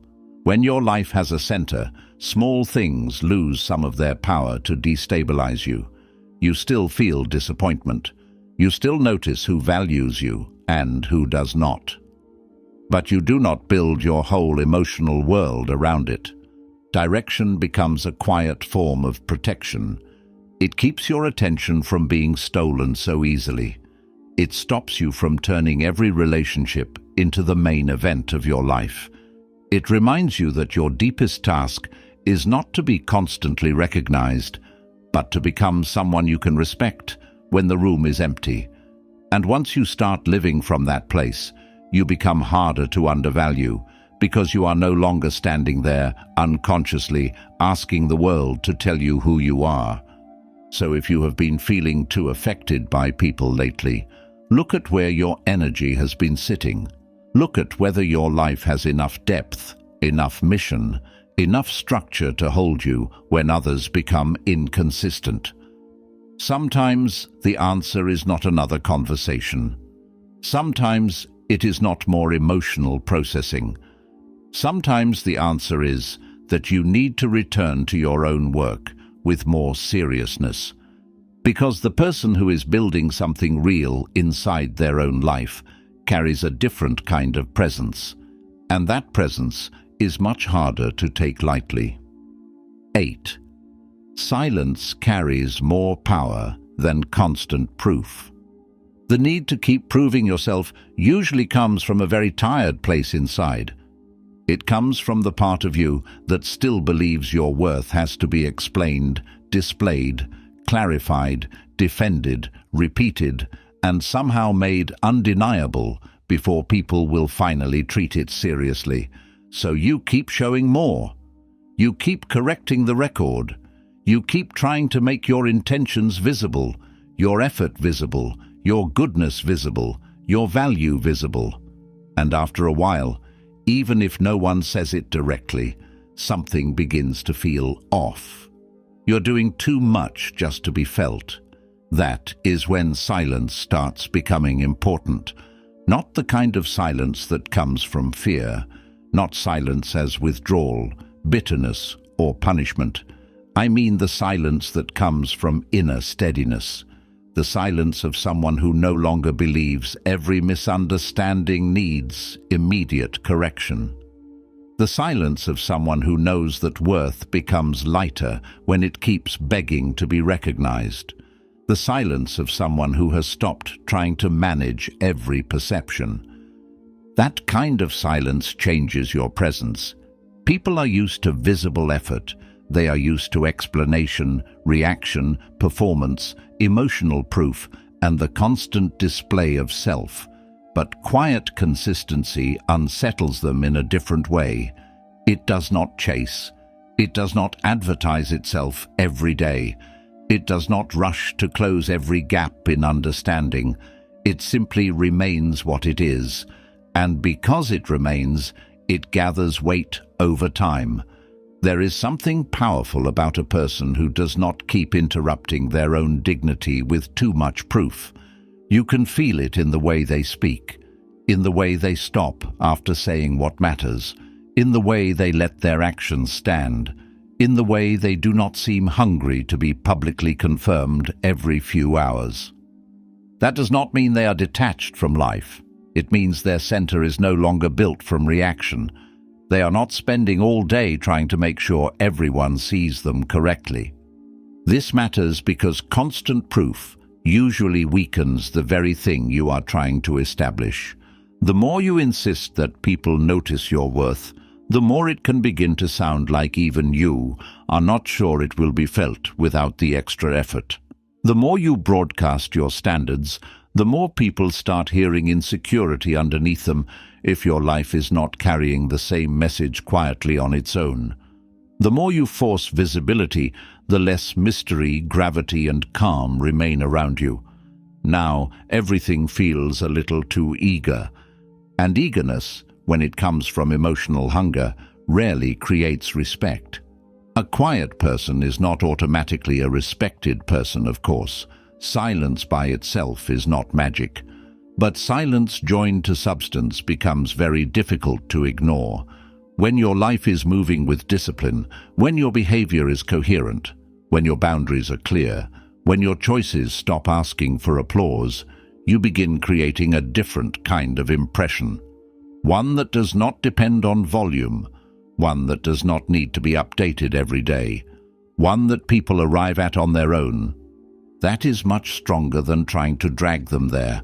When your life has a center, small things lose some of their power to destabilize you. You still feel disappointment. You still notice who values you and who does not. But you do not build your whole emotional world around it. Direction becomes a quiet form of protection. It keeps your attention from being stolen so easily. It stops you from turning every relationship into the main event of your life. It reminds you that your deepest task is not to be constantly recognized, but to become someone you can respect when the room is empty. And once you start living from that place, you become harder to undervalue because you are no longer standing there unconsciously asking the world to tell you who you are. So if you have been feeling too affected by people lately, look at where your energy has been sitting. Look at whether your life has enough depth, enough mission, enough structure to hold you when others become inconsistent. Sometimes the answer is not another conversation. Sometimes it is not more emotional processing. Sometimes the answer is that you need to return to your own work with more seriousness. Because the person who is building something real inside their own life carries a different kind of presence, and that presence is much harder to take lightly. 8. Silence carries more power than constant proof. The need to keep proving yourself usually comes from a very tired place inside. It comes from the part of you that still believes your worth has to be explained, displayed, clarified, defended, repeated, and somehow made undeniable before people will finally treat it seriously. So you keep showing more. You keep correcting the record. You keep trying to make your intentions visible, your effort visible, your goodness visible, your value visible. And after a while, even if no one says it directly, something begins to feel off. You're doing too much just to be felt. That is when silence starts becoming important. Not the kind of silence that comes from fear, not silence as withdrawal, bitterness, or punishment. I mean the silence that comes from inner steadiness, the silence of someone who no longer believes every misunderstanding needs immediate correction. The silence of someone who knows that worth becomes lighter when it keeps begging to be recognized. The silence of someone who has stopped trying to manage every perception. That kind of silence changes your presence. People are used to visible effort. They are used to explanation, reaction, performance, emotional proof, and the constant display of self. But quiet consistency unsettles them in a different way. It does not chase. It does not advertise itself every day. It does not rush to close every gap in understanding. It simply remains what it is. And because it remains, it gathers weight over time. There is something powerful about a person who does not keep interrupting their own dignity with too much proof. You can feel it in the way they speak, in the way they stop after saying what matters, in the way they let their actions stand, in the way they do not seem hungry to be publicly confirmed every few hours. That does not mean they are detached from life. It means their center is no longer built from reaction. They are not spending all day trying to make sure everyone sees them correctly. This matters because constant proof usually weakens the very thing you are trying to establish. The more you insist that people notice your worth, the more it can begin to sound like even you are not sure it will be felt without the extra effort. The more you broadcast your standards, the more people start hearing insecurity underneath them if your life is not carrying the same message quietly on its own. The more you force visibility, the less mystery, gravity, and calm remain around you. Now, everything feels a little too eager. And eagerness, when it comes from emotional hunger, rarely creates respect. A quiet person is not automatically a respected person, of course. Silence by itself is not magic. But silence joined to substance becomes very difficult to ignore. When your life is moving with discipline, when your behavior is coherent, when your boundaries are clear, when your choices stop asking for applause, you begin creating a different kind of impression. One that does not depend on volume, one that does not need to be updated every day, one that people arrive at on their own. That is much stronger than trying to drag them there.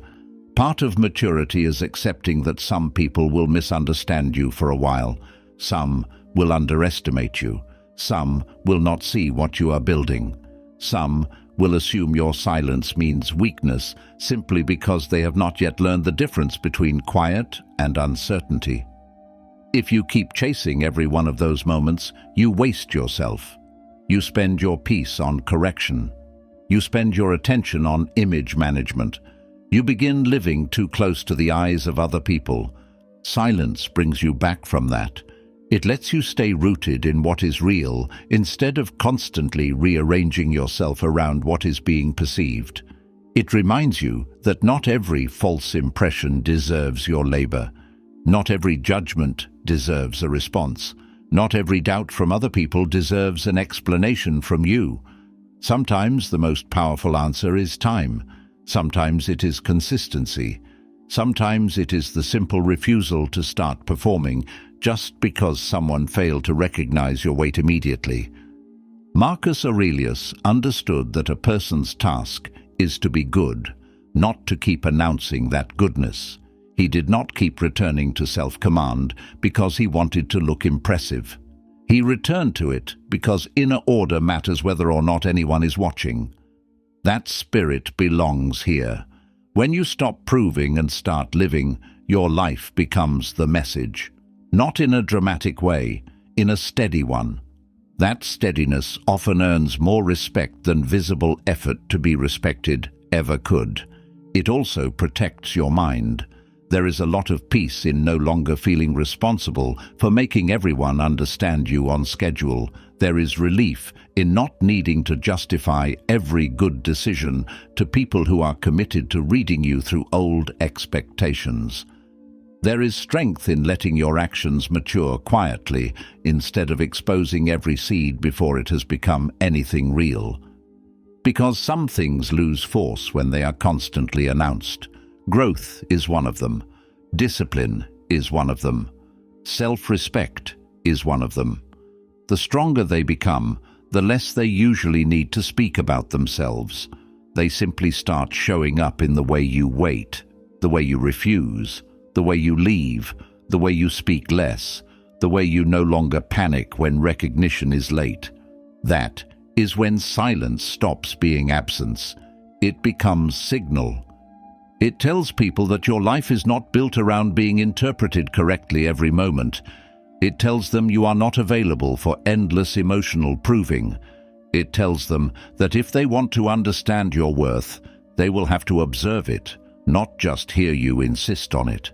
Part of maturity is accepting that some people will misunderstand you for a while. Some will underestimate you. Some will not see what you are building. Some will assume your silence means weakness simply because they have not yet learned the difference between quiet and uncertainty. If you keep chasing every one of those moments, you waste yourself. You spend your peace on correction. You spend your attention on image management. You begin living too close to the eyes of other people. Silence brings you back from that. It lets you stay rooted in what is real instead of constantly rearranging yourself around what is being perceived. It reminds you that not every false impression deserves your labor. Not every judgment deserves a response. Not every doubt from other people deserves an explanation from you. Sometimes the most powerful answer is time. Sometimes it is consistency. Sometimes it is the simple refusal to start performing just because someone failed to recognize your weight immediately. Marcus Aurelius understood that a person's task is to be good, not to keep announcing that goodness. He did not keep returning to self-command because he wanted to look impressive. He returned to it because inner order matters whether or not anyone is watching. That spirit belongs here. When you stop proving and start living, your life becomes the message. Not in a dramatic way, in a steady one. That steadiness often earns more respect than visible effort to be respected ever could. It also protects your mind. There is a lot of peace in no longer feeling responsible for making everyone understand you on schedule. There is relief in not needing to justify every good decision to people who are committed to reading you through old expectations. There is strength in letting your actions mature quietly instead of exposing every seed before it has become anything real. Because some things lose force when they are constantly announced. Growth is one of them. Discipline is one of them. Self-respect is one of them. The stronger they become, the less they usually need to speak about themselves. They simply start showing up in the way you wait, the way you refuse, the way you leave, the way you speak less, the way you no longer panic when recognition is late. That is when silence stops being absence. It becomes signal. It tells people that your life is not built around being interpreted correctly every moment. It tells them you are not available for endless emotional proving. It tells them that if they want to understand your worth, they will have to observe it, not just hear you insist on it.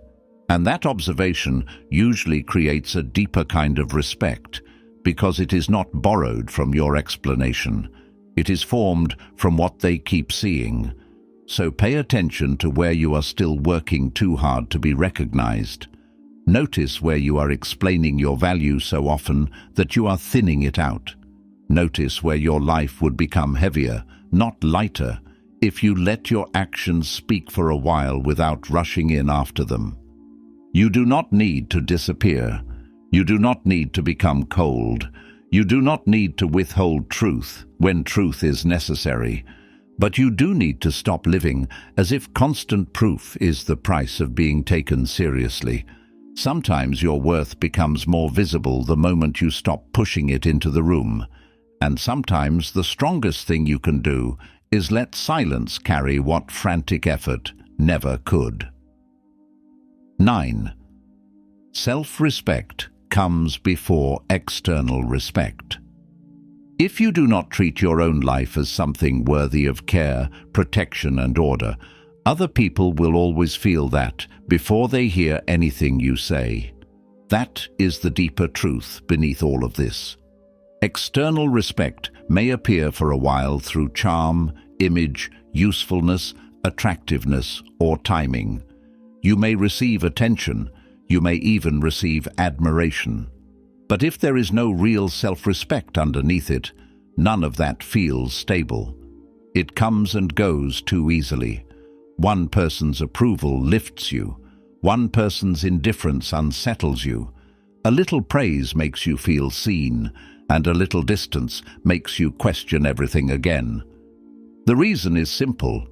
And that observation usually creates a deeper kind of respect, because it is not borrowed from your explanation. It is formed from what they keep seeing. So pay attention to where you are still working too hard to be recognized. Notice where you are explaining your value so often that you are thinning it out. Notice where your life would become heavier, not lighter, if you let your actions speak for a while without rushing in after them. You do not need to disappear. You do not need to become cold. You do not need to withhold truth when truth is necessary. But you do need to stop living as if constant proof is the price of being taken seriously. Sometimes your worth becomes more visible the moment you stop pushing it into the room. And sometimes the strongest thing you can do is let silence carry what frantic effort never could. 9. Self-respect comes before external respect. If you do not treat your own life as something worthy of care, protection, and order, other people will always feel that before they hear anything you say. That is the deeper truth beneath all of this. External respect may appear for a while through charm, image, usefulness, attractiveness, or timing. You may receive attention, you may even receive admiration. But if there is no real self-respect underneath it, none of that feels stable. It comes and goes too easily. One person's approval lifts you. One person's indifference unsettles you. A little praise makes you feel seen, and a little distance makes you question everything again. The reason is simple.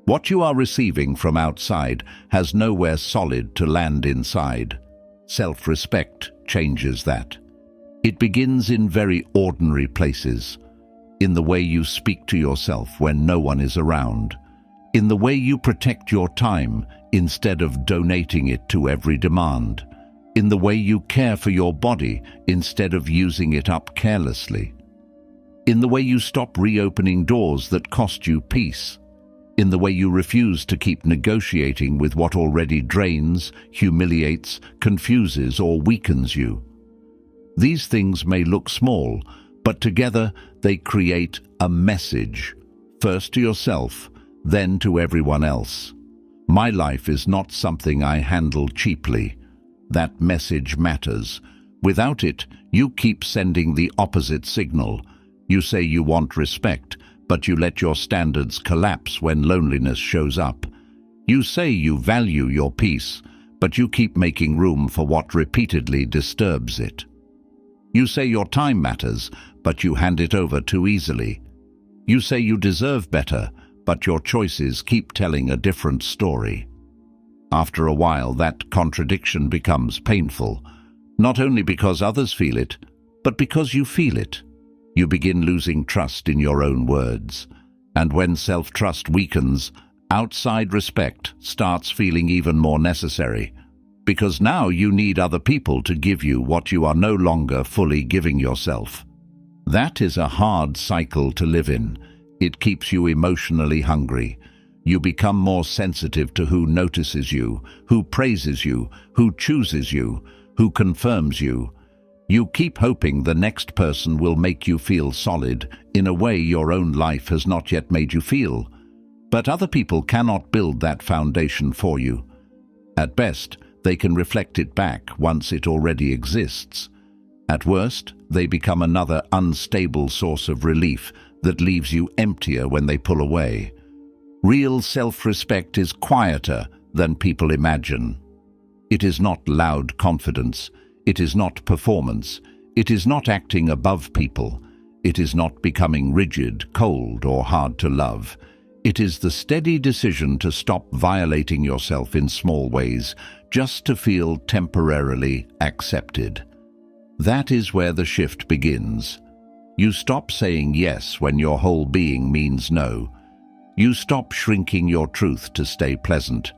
What you are receiving from outside has nowhere solid to land inside. Self-respect changes that. It begins in very ordinary places. In the way you speak to yourself when no one is around. In the way you protect your time instead of donating it to every demand. In the way you care for your body instead of using it up carelessly. In the way you stop reopening doors that cost you peace. In the way you refuse to keep negotiating with what already drains, humiliates, confuses, or weakens you. These things may look small, but together they create a message, first to yourself, then to everyone else. My life is not something I handle cheaply. That message matters. Without it, you keep sending the opposite signal. You say you want respect, but you let your standards collapse when loneliness shows up. You say you value your peace, but you keep making room for what repeatedly disturbs it. You say your time matters, but you hand it over too easily. You say you deserve better, but your choices keep telling a different story. After a while, that contradiction becomes painful, not only because others feel it, but because you feel it. You begin losing trust in your own words. And when self-trust weakens, outside respect starts feeling even more necessary. Because now you need other people to give you what you are no longer fully giving yourself. That is a hard cycle to live in. It keeps you emotionally hungry. You become more sensitive to who notices you, who praises you, who chooses you, who confirms you. You keep hoping the next person will make you feel solid in a way your own life has not yet made you feel. But other people cannot build that foundation for you. At best, they can reflect it back once it already exists. At worst, they become another unstable source of relief that leaves you emptier when they pull away. Real self-respect is quieter than people imagine. It is not loud confidence. It is not performance. It is not acting above people. It is not becoming rigid, cold, or hard to love. It is the steady decision to stop violating yourself in small ways, just to feel temporarily accepted. That is where the shift begins. You stop saying yes when your whole being means no. You stop shrinking your truth to stay pleasant.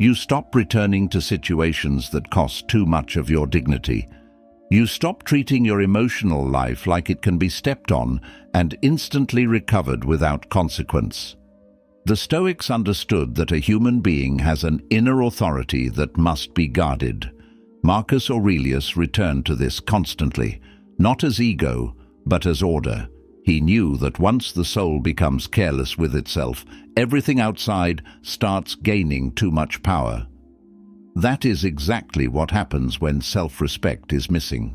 You stop returning to situations that cost too much of your dignity. You stop treating your emotional life like it can be stepped on and instantly recovered without consequence. The Stoics understood that a human being has an inner authority that must be guarded. Marcus Aurelius returned to this constantly, not as ego, but as order. He knew that once the soul becomes careless with itself, everything outside starts gaining too much power. That is exactly what happens when self-respect is missing.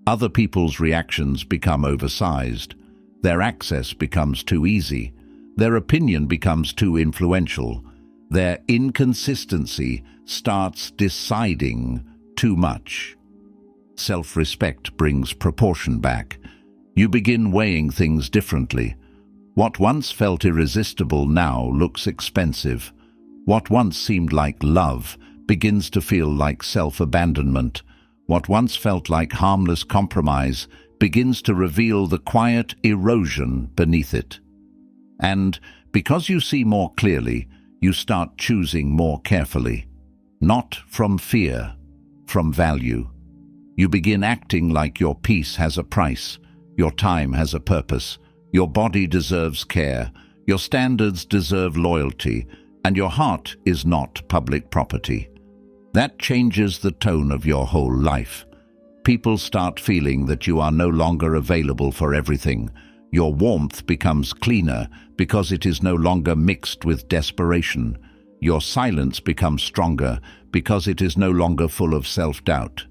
Other people's reactions become oversized. Their access becomes too easy. Their opinion becomes too influential. Their inconsistency starts deciding too much. Self-respect brings proportion back. You begin weighing things differently. What once felt irresistible now looks expensive. What once seemed like love begins to feel like self-abandonment. What once felt like harmless compromise begins to reveal the quiet erosion beneath it. And because you see more clearly, you start choosing more carefully. Not from fear, from value. You begin acting like your peace has a price. Your time has a purpose, your body deserves care, your standards deserve loyalty, and your heart is not public property. That changes the tone of your whole life. People start feeling that you are no longer available for everything. Your warmth becomes cleaner because it is no longer mixed with desperation. your silence becomes stronger because it is no longer full of self-doubt.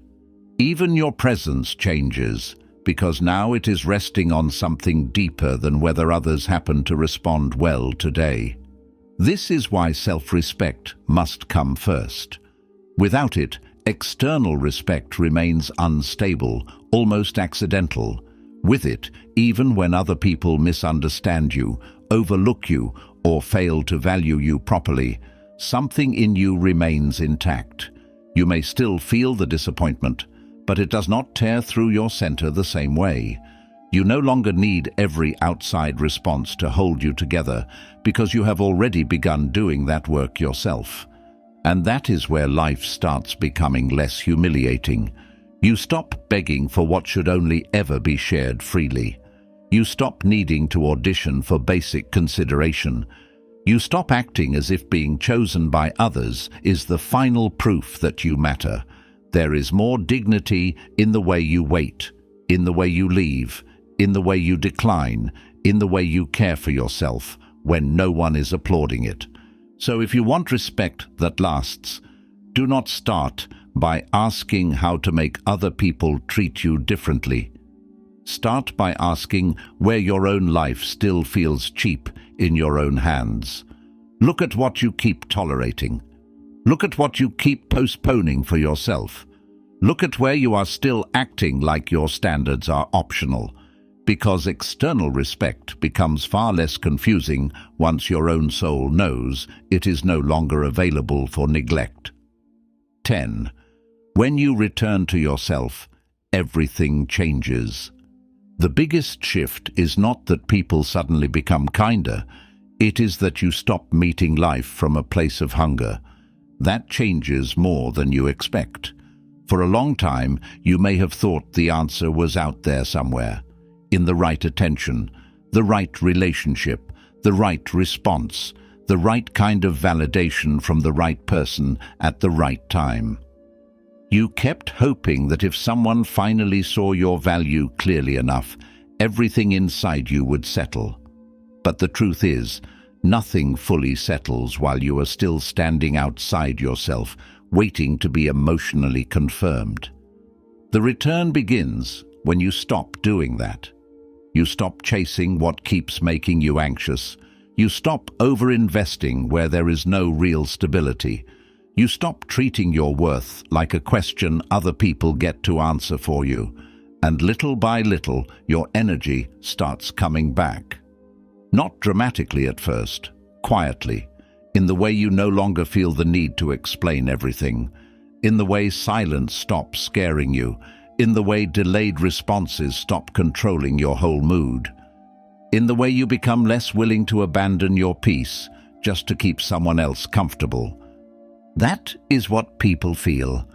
Even your presence changes because now it is resting on something deeper than whether others happen to respond well today. This is why self-respect must come first. Without it, external respect remains unstable, almost accidental. With it, even when other people misunderstand you, overlook you, or fail to value you properly, something in you remains intact. You may still feel the disappointment, but it does not tear through your center the same way. You no longer need every outside response to hold you together because you have already begun doing that work yourself. And that is where life starts becoming less humiliating. You stop begging for what should only ever be shared freely. You stop needing to audition for basic consideration. You stop acting as if being chosen by others is the final proof that you matter. There is more dignity in the way you wait, in the way you leave, in the way you decline, in the way you care for yourself when no one is applauding it. So if you want respect that lasts, do not start by asking how to make other people treat you differently. Start by asking where your own life still feels cheap in your own hands. Look at what you keep tolerating. Look at what you keep postponing for yourself. Look at where you are still acting like your standards are optional, because external respect becomes far less confusing once your own soul knows it is no longer available for neglect. 10. When you return to yourself, everything changes. The biggest shift is not that people suddenly become kinder, it is that you stop meeting life from a place of hunger. That changes more than you expect. For a long time, you may have thought the answer was out there somewhere, in the right attention, the right relationship, the right response, the right kind of validation from the right person at the right time. You kept hoping that if someone finally saw your value clearly enough, everything inside you would settle. But the truth is, nothing fully settles while you are still standing outside yourself, waiting to be emotionally confirmed. The return begins when you stop doing that. You stop chasing what keeps making you anxious. You stop over-investing where there is no real stability. You stop treating your worth like a question other people get to answer for you. And little by little, your energy starts coming back. Not dramatically at first, quietly, in the way you no longer feel the need to explain everything, in the way silence stops scaring you, in the way delayed responses stop controlling your whole mood, in the way you become less willing to abandon your peace just to keep someone else comfortable. That is what people feel.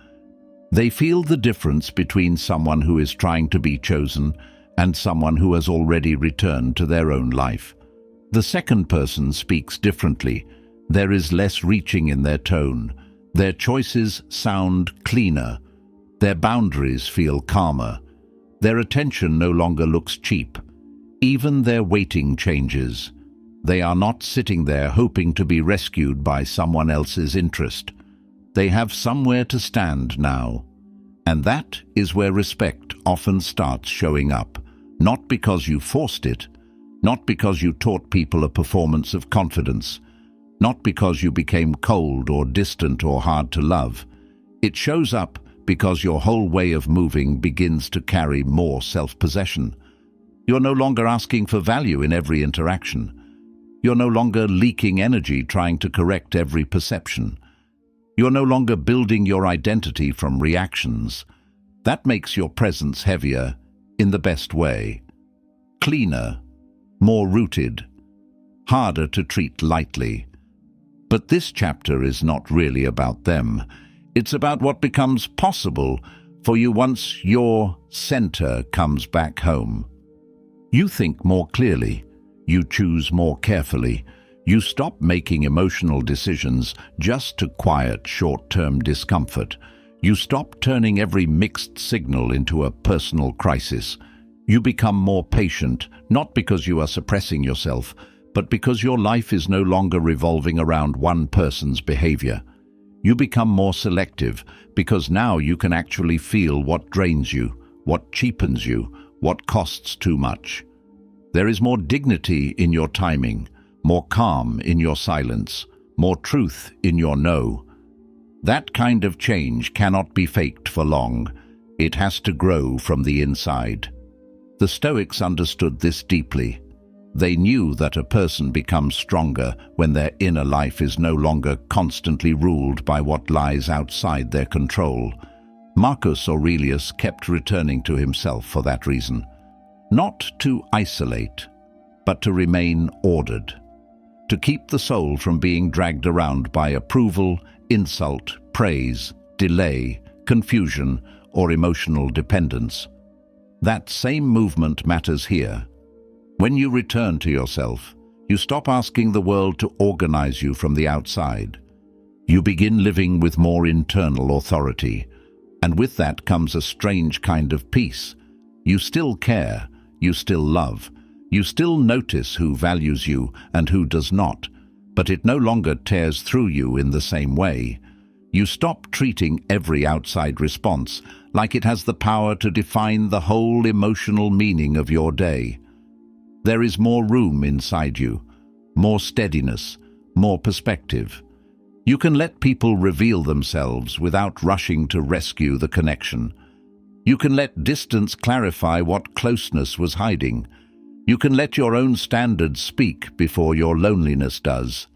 They feel the difference between someone who is trying to be chosen and someone who has already returned to their own life. The second person speaks differently. There is less reaching in their tone. Their choices sound cleaner. Their boundaries feel calmer. Their attention no longer looks cheap. Even their waiting changes. They are not sitting there hoping to be rescued by someone else's interest. They have somewhere to stand now. And that is where respect often starts showing up, not because you forced it, not because you taught people a performance of confidence, not because you became cold or distant or hard to love. It shows up because your whole way of moving begins to carry more self-possession. You're no longer asking for value in every interaction. You're no longer leaking energy trying to correct every perception. You're no longer building your identity from reactions. That makes your presence heavier in the best way. Cleaner, more rooted, harder to treat lightly. But this chapter is not really about them. It's about what becomes possible for you once your center comes back home. You think more clearly. You choose more carefully. You stop making emotional decisions just to quiet short-term discomfort. You stop turning every mixed signal into a personal crisis. You become more patient, not because you are suppressing yourself, but because your life is no longer revolving around one person's behavior. You become more selective because now you can actually feel what drains you, what cheapens you, what costs too much. There is more dignity in your timing, more calm in your silence, more truth in your no. That kind of change cannot be faked for long. It has to grow from the inside. The Stoics understood this deeply. They knew that a person becomes stronger when their inner life is no longer constantly ruled by what lies outside their control. Marcus Aurelius kept returning to himself for that reason. Not to isolate, but to remain ordered. To keep the soul from being dragged around by approval, insult, praise, delay, confusion, or emotional dependence. That same movement matters here. When you return to yourself, you stop asking the world to organize you from the outside. You begin living with more internal authority, and with that comes a strange kind of peace. You still care, you still love, you still notice who values you and who does not, but it no longer tears through you in the same way. You stop treating every outside response like it has the power to define the whole emotional meaning of your day. There is more room inside you, more steadiness, more perspective. You can let people reveal themselves without rushing to rescue the connection. You can let distance clarify what closeness was hiding. You can let your own standards speak before your loneliness does.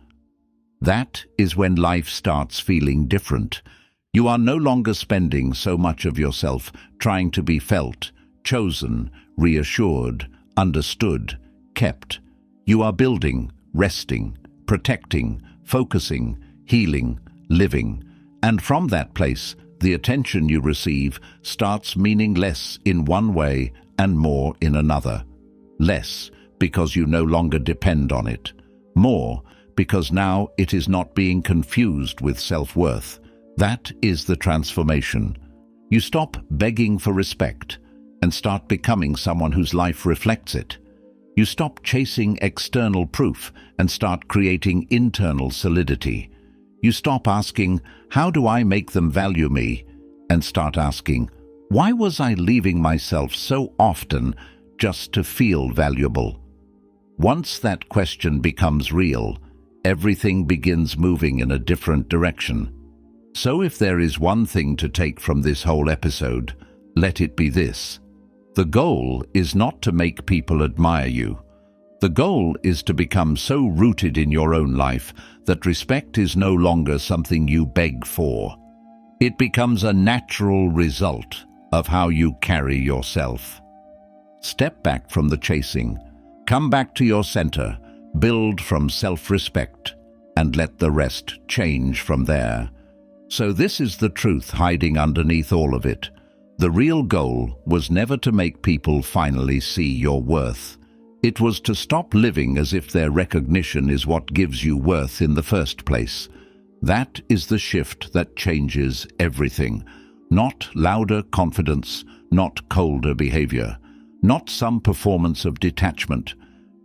That is when life starts feeling different. You are no longer spending so much of yourself trying to be felt, chosen, reassured, understood, kept. You are building, resting, protecting, focusing, healing, living. And from that place, the attention you receive starts meaning less in one way and more in another. Less because you no longer depend on it. More because now it is not being confused with self-worth. That is the transformation. You stop begging for respect and start becoming someone whose life reflects it. You stop chasing external proof and start creating internal solidity. You stop asking, "How do I make them value me?" and start asking, "Why was I leaving myself so often just to feel valuable?" Once that question becomes real, everything begins moving in a different direction. So if there is one thing to take from this whole episode, let it be this. The goal is not to make people admire you. The goal is to become so rooted in your own life that respect is no longer something you beg for. It becomes a natural result of how you carry yourself. Step back from the chasing, come back to your center, build from self-respect, and let the rest change from there. So this is the truth hiding underneath all of it. The real goal was never to make people finally see your worth. It was to stop living as if their recognition is what gives you worth in the first place. That is the shift that changes everything. Not louder confidence, not colder behavior, not some performance of detachment,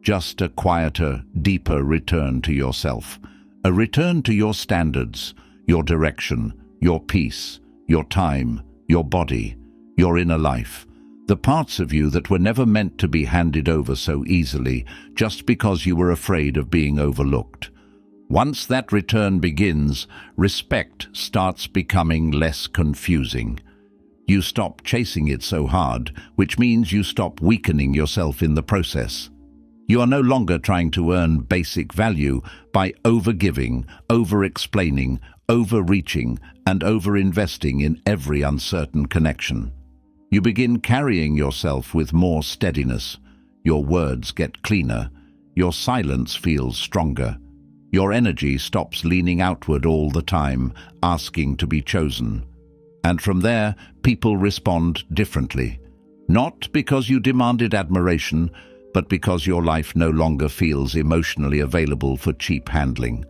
just a quieter, deeper return to yourself. A return to your standards, your direction, your peace, your time, your body, your inner life. The parts of you that were never meant to be handed over so easily just because you were afraid of being overlooked. Once that return begins, respect starts becoming less confusing. You stop chasing it so hard, which means you stop weakening yourself in the process. You are no longer trying to earn basic value by overgiving, overexplaining, overreaching, and overinvesting in every uncertain connection. You begin carrying yourself with more steadiness. Your words get cleaner. Your silence feels stronger. Your energy stops leaning outward all the time, asking to be chosen. And from there, people respond differently. Not because you demanded admiration, but because your life no longer feels emotionally available for cheap handling.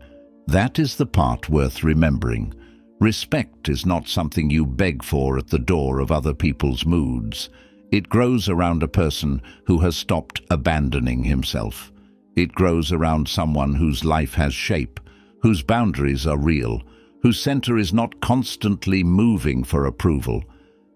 That is the part worth remembering. Respect is not something you beg for at the door of other people's moods. It grows around a person who has stopped abandoning himself. It grows around someone whose life has shape, whose boundaries are real, whose center is not constantly moving for approval.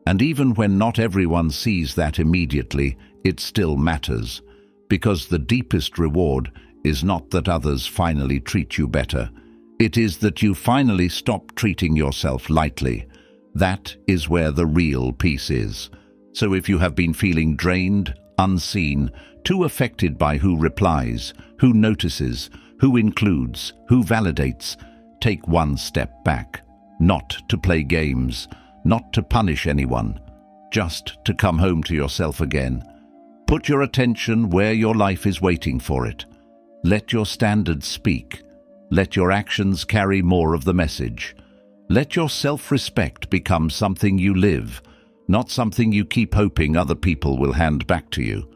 And even when not everyone sees that immediately, it still matters, because the deepest reward is not that others finally treat you better. It is that you finally stop treating yourself lightly. That is where the real peace is. So if you have been feeling drained, unseen, too affected by who replies, who notices, who includes, who validates, take one step back. Not to play games, not to punish anyone, just to come home to yourself again. Put your attention where your life is waiting for it. Let your standards speak. Let your actions carry more of the message. Let your self-respect become something you live, not something you keep hoping other people will hand back to you.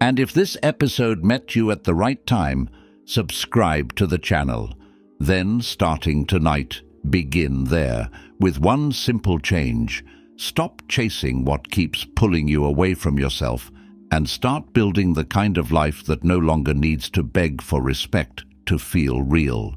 And if this episode met you at the right time, subscribe to the channel. Then, starting tonight, begin there with one simple change. Stop chasing what keeps pulling you away from yourself and start building the kind of life that no longer needs to beg for respect to feel real.